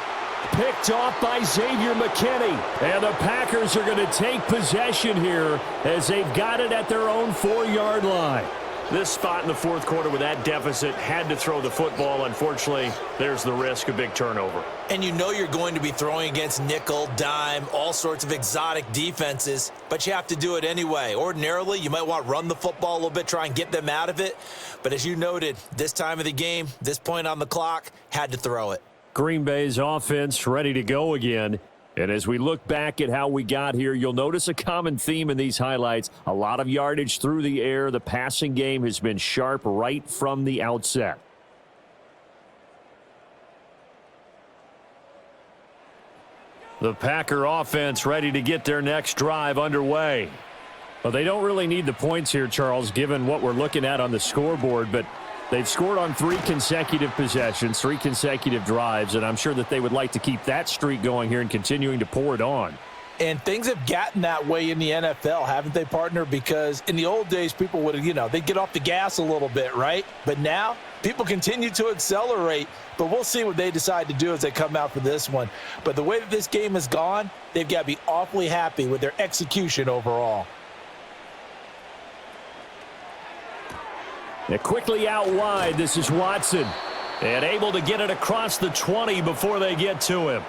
Picked off by Xavier McKinney. And the Packers are going to take possession here as they've got it at their own 4-yard line. This spot in the 4th quarter with that deficit, had to throw the football. Unfortunately, there's the risk of big turnover. And you know you're going to be throwing against nickel, dime, all sorts of exotic defenses, but you have to do it anyway. Ordinarily, you might want to run the football a little bit, try and get them out of it. But as you noted, this time of the game, this point on the clock, had to throw it. Green Bay's offense ready to go again. And as we look back at how we got here, you'll notice a common theme in these highlights. A lot of yardage through the air. The passing game has been sharp right from the outset. The Packer offense ready to get their next drive underway. Well, they don't really need the points here, Charles, given what we're looking at on the scoreboard, but they've scored on 3 consecutive possessions, 3 consecutive drives, and I'm sure that they would like to keep that streak going here and continuing to pour it on. And things have gotten that way in the NFL, haven't they, partner? Because in the old days, people would, they'd get off the gas a little bit, right? But now, people continue to accelerate, but we'll see what they decide to do as they come out for this one. But the way that this game has gone, they've got to be awfully happy with their execution overall. And quickly out wide, this is Watson. And able to get it across the 20 before they get to him.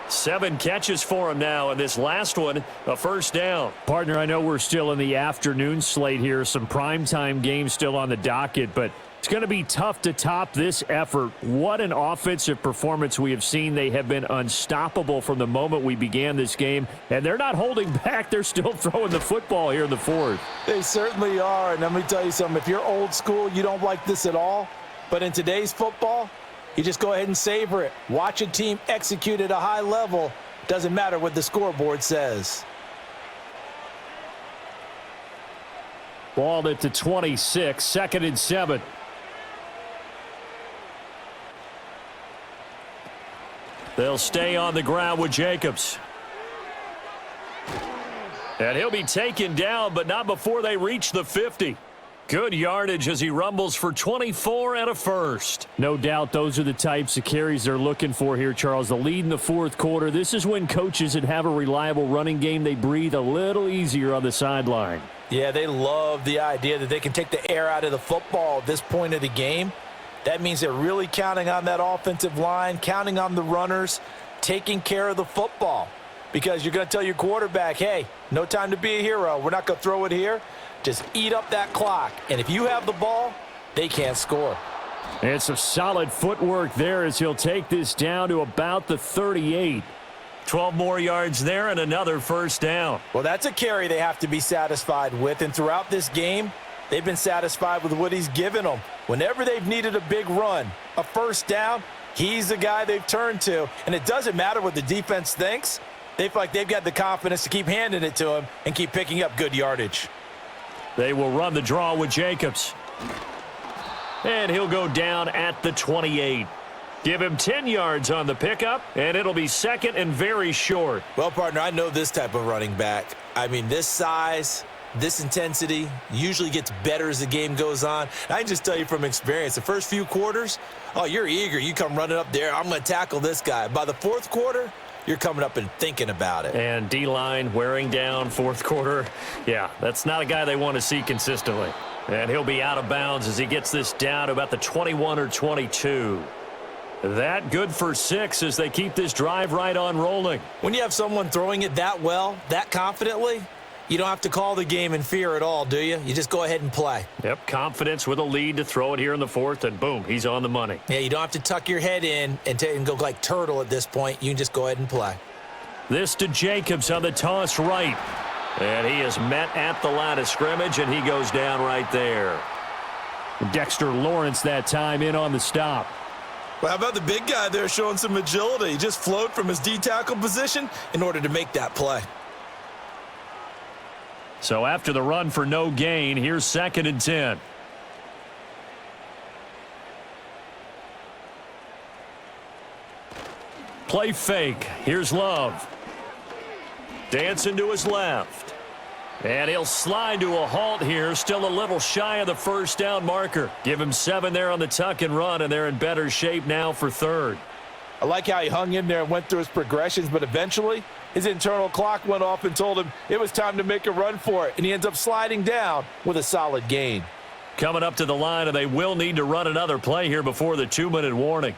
7 catches for him now, and this last one, a first down. Partner, I know we're still in the afternoon slate here. Some primetime games still on the docket, but it's going to be tough to top this effort. What an offensive performance we have seen. They have been unstoppable from the moment we began this game, and they're not holding back. They're still throwing the football here in the 4th. They certainly are, and let me tell you something. If you're old school, you don't like this at all, but in today's football, you just go ahead and savor it. Watch a team execute at a high level. Doesn't matter what the scoreboard says. Ball at the 26, 2nd and 7. They'll stay on the ground with Jacobs. And he'll be taken down, but not before they reach the 50. Good yardage as he rumbles for 24 and a first. No doubt those are the types of carries they're looking for here, Charles. The lead in the 4th quarter. This is when coaches that have a reliable running game, they breathe a little easier on the sideline. Yeah, they love the idea that they can take the air out of the football at this point of the game. That means they're really counting on that offensive line, counting on the runners, taking care of the football. Because you're going to tell your quarterback, hey, no time to be a hero. We're not going to throw it here. Just eat up that clock. And if you have the ball, they can't score. And some solid footwork there as he'll take this down to about the 38. 12 more yards there and another first down. Well, that's a carry they have to be satisfied with. And throughout this game, they've been satisfied with what he's given them. Whenever they've needed a big run, a first down, he's the guy they've turned to. And it doesn't matter what the defense thinks. They feel like they've got the confidence to keep handing it to him and keep picking up good yardage. They will run the draw with Jacobs. And he'll go down at the 28. Give him 10 yards on the pickup, and it'll be 2nd and very short. Well, partner, I know this type of running back. I mean, this size, this intensity usually gets better as the game goes on. And I can just tell you from experience, the first few quarters, oh, you're eager. You come running up there. I'm going to tackle this guy. By the 4th quarter, you're coming up and thinking about it. And D-line wearing down 4th quarter. Yeah, that's not a guy they want to see consistently. And he'll be out of bounds as he gets this down to about the 21 or 22. That good for 6 as they keep this drive right on rolling. When you have someone throwing it that well, that confidently, you don't have to call the game in fear at all, do you? You just go ahead and play. Yep, confidence with a lead to throw it here in the 4th, and boom, he's on the money. Yeah, you don't have to tuck your head in and go like turtle at this point. You can just go ahead and play. This to Jacobs on the toss right. And he is met at the line of scrimmage, and he goes down right there. Dexter Lawrence that time in on the stop. Well, how about the big guy there showing some agility? He just flowed from his D-tackle position in order to make that play. So after the run for no gain, here's 2nd and 10. Play fake. Here's Love. Dancing to his left. And he'll slide to a halt here. Still a little shy of the first down marker. Give him 7 there on the tuck and run, and they're in better shape now for third. I like how he hung in there and went through his progressions, but eventually his internal clock went off and told him it was time to make a run for it, and he ends up sliding down with a solid gain. Coming up to the line, and they will need to run another play here before the 2-minute warning.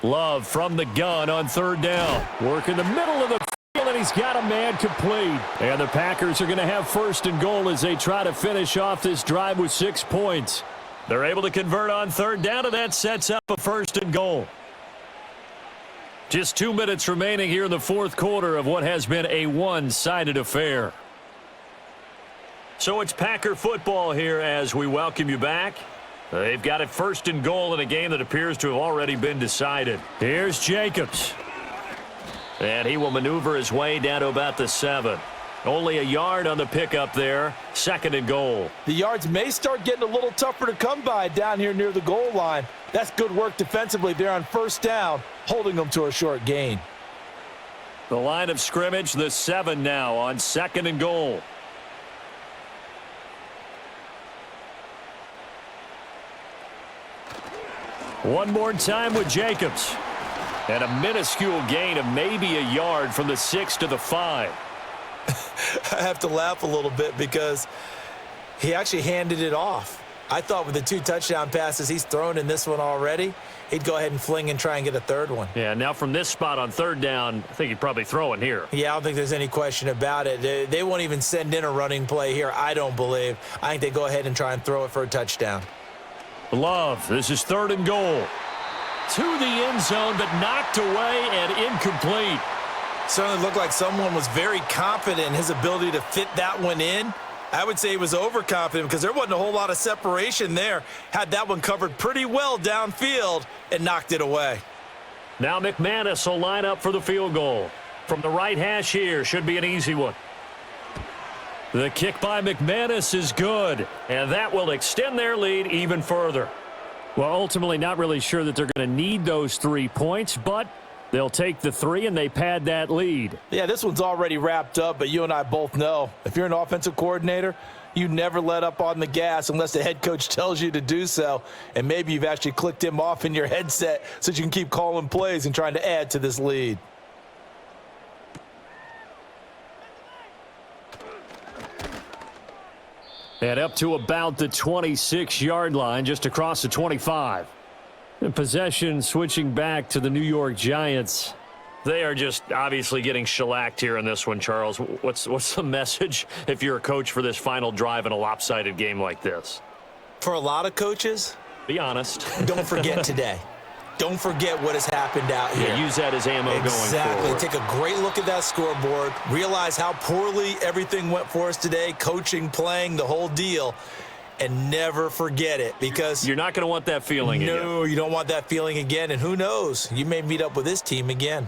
Love from the gun on third down. Work in the middle of the field, and he's got a man complete. And the Packers are going to have first and goal as they try to finish off this drive with 6 points. They're able to convert on third down, and that sets up a first and goal. Just 2 minutes remaining here in the fourth quarter of what has been a one-sided affair. So it's Packer football here as we welcome you back. They've got it first and goal in a game that appears to have already been decided. Here's Jacobs. And he will maneuver his way down to about the 7. Only a yard on the pickup there. Second and goal. The yards may start getting a little tougher to come by down here near the goal line. That's good work defensively there on first down, holding them to a short gain. The line of scrimmage, the 7 now on second and goal. One more time with Jacobs. And a minuscule gain of maybe a yard from the 6 to the 5. I have to laugh a little bit because he actually handed it off. I thought with the 2 touchdown passes he's thrown in this one already, he'd go ahead and fling and try and get a third one. Yeah, now from this spot on third down, I think he'd probably throw it here. Yeah, I don't think there's any question about it. They won't even send in a running play here, I don't believe. I think they go ahead and try and throw it for a touchdown. Love, this is third and goal. To the end zone, but knocked away and incomplete. Certainly looked like someone was very confident in his ability to fit that one in. I would say he was overconfident because there wasn't a whole lot of separation there. Had that one covered pretty well downfield and knocked it away. Now McManus will line up for the field goal. From the right hash here, should be an easy one. The kick by McManus is good, and that will extend their lead even further. Well, ultimately not really sure that they're going to need those 3 points, but they'll take the 3 and they pad that lead. Yeah, this one's already wrapped up, but you and I both know if you're an offensive coordinator, you never let up on the gas unless the head coach tells you to do so, and maybe you've actually clicked him off in your headset so that you can keep calling plays and trying to add to this lead. And up to about the 26-yard line, just across the 25. And possession switching back to the New York Giants. They are just obviously getting shellacked here in this one, Charles. What's the message if you're a coach for this final drive in a lopsided game like this? For a lot of coaches, be honest. Don't forget today. Don't forget what has happened out here. Yeah, use that as ammo going forward. Take a great look at that scoreboard. Realize how poorly everything went for us today, coaching, playing, the whole deal. And never forget it because you're not going to want that feeling again. No, you don't want that feeling again. And who knows? You may meet up with this team again.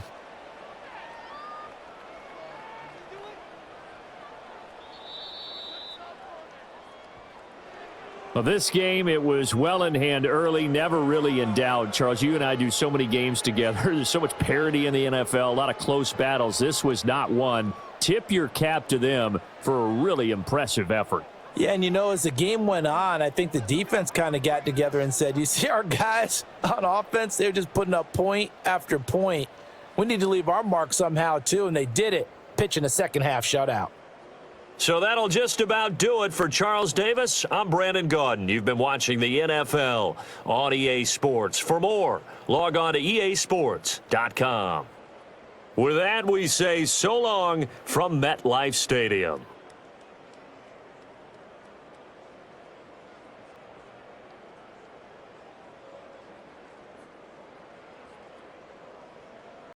Well, this game, it was well in hand early, never really in doubt. Charles, you and I do so many games together. There's so much parity in the NFL, a lot of close battles. This was not one. Tip your cap to them for a really impressive effort. Yeah, and you know, as the game went on, I think the defense kind of got together and said, you see our guys on offense, they're just putting up point after point. We need to leave our mark somehow, too, and they did it, pitching a second-half shutout. So that'll just about do it for Charles Davis. I'm Brandon Gaudin. You've been watching the NFL on EA Sports. For more, log on to easports.com. With that, we say so long from MetLife Stadium.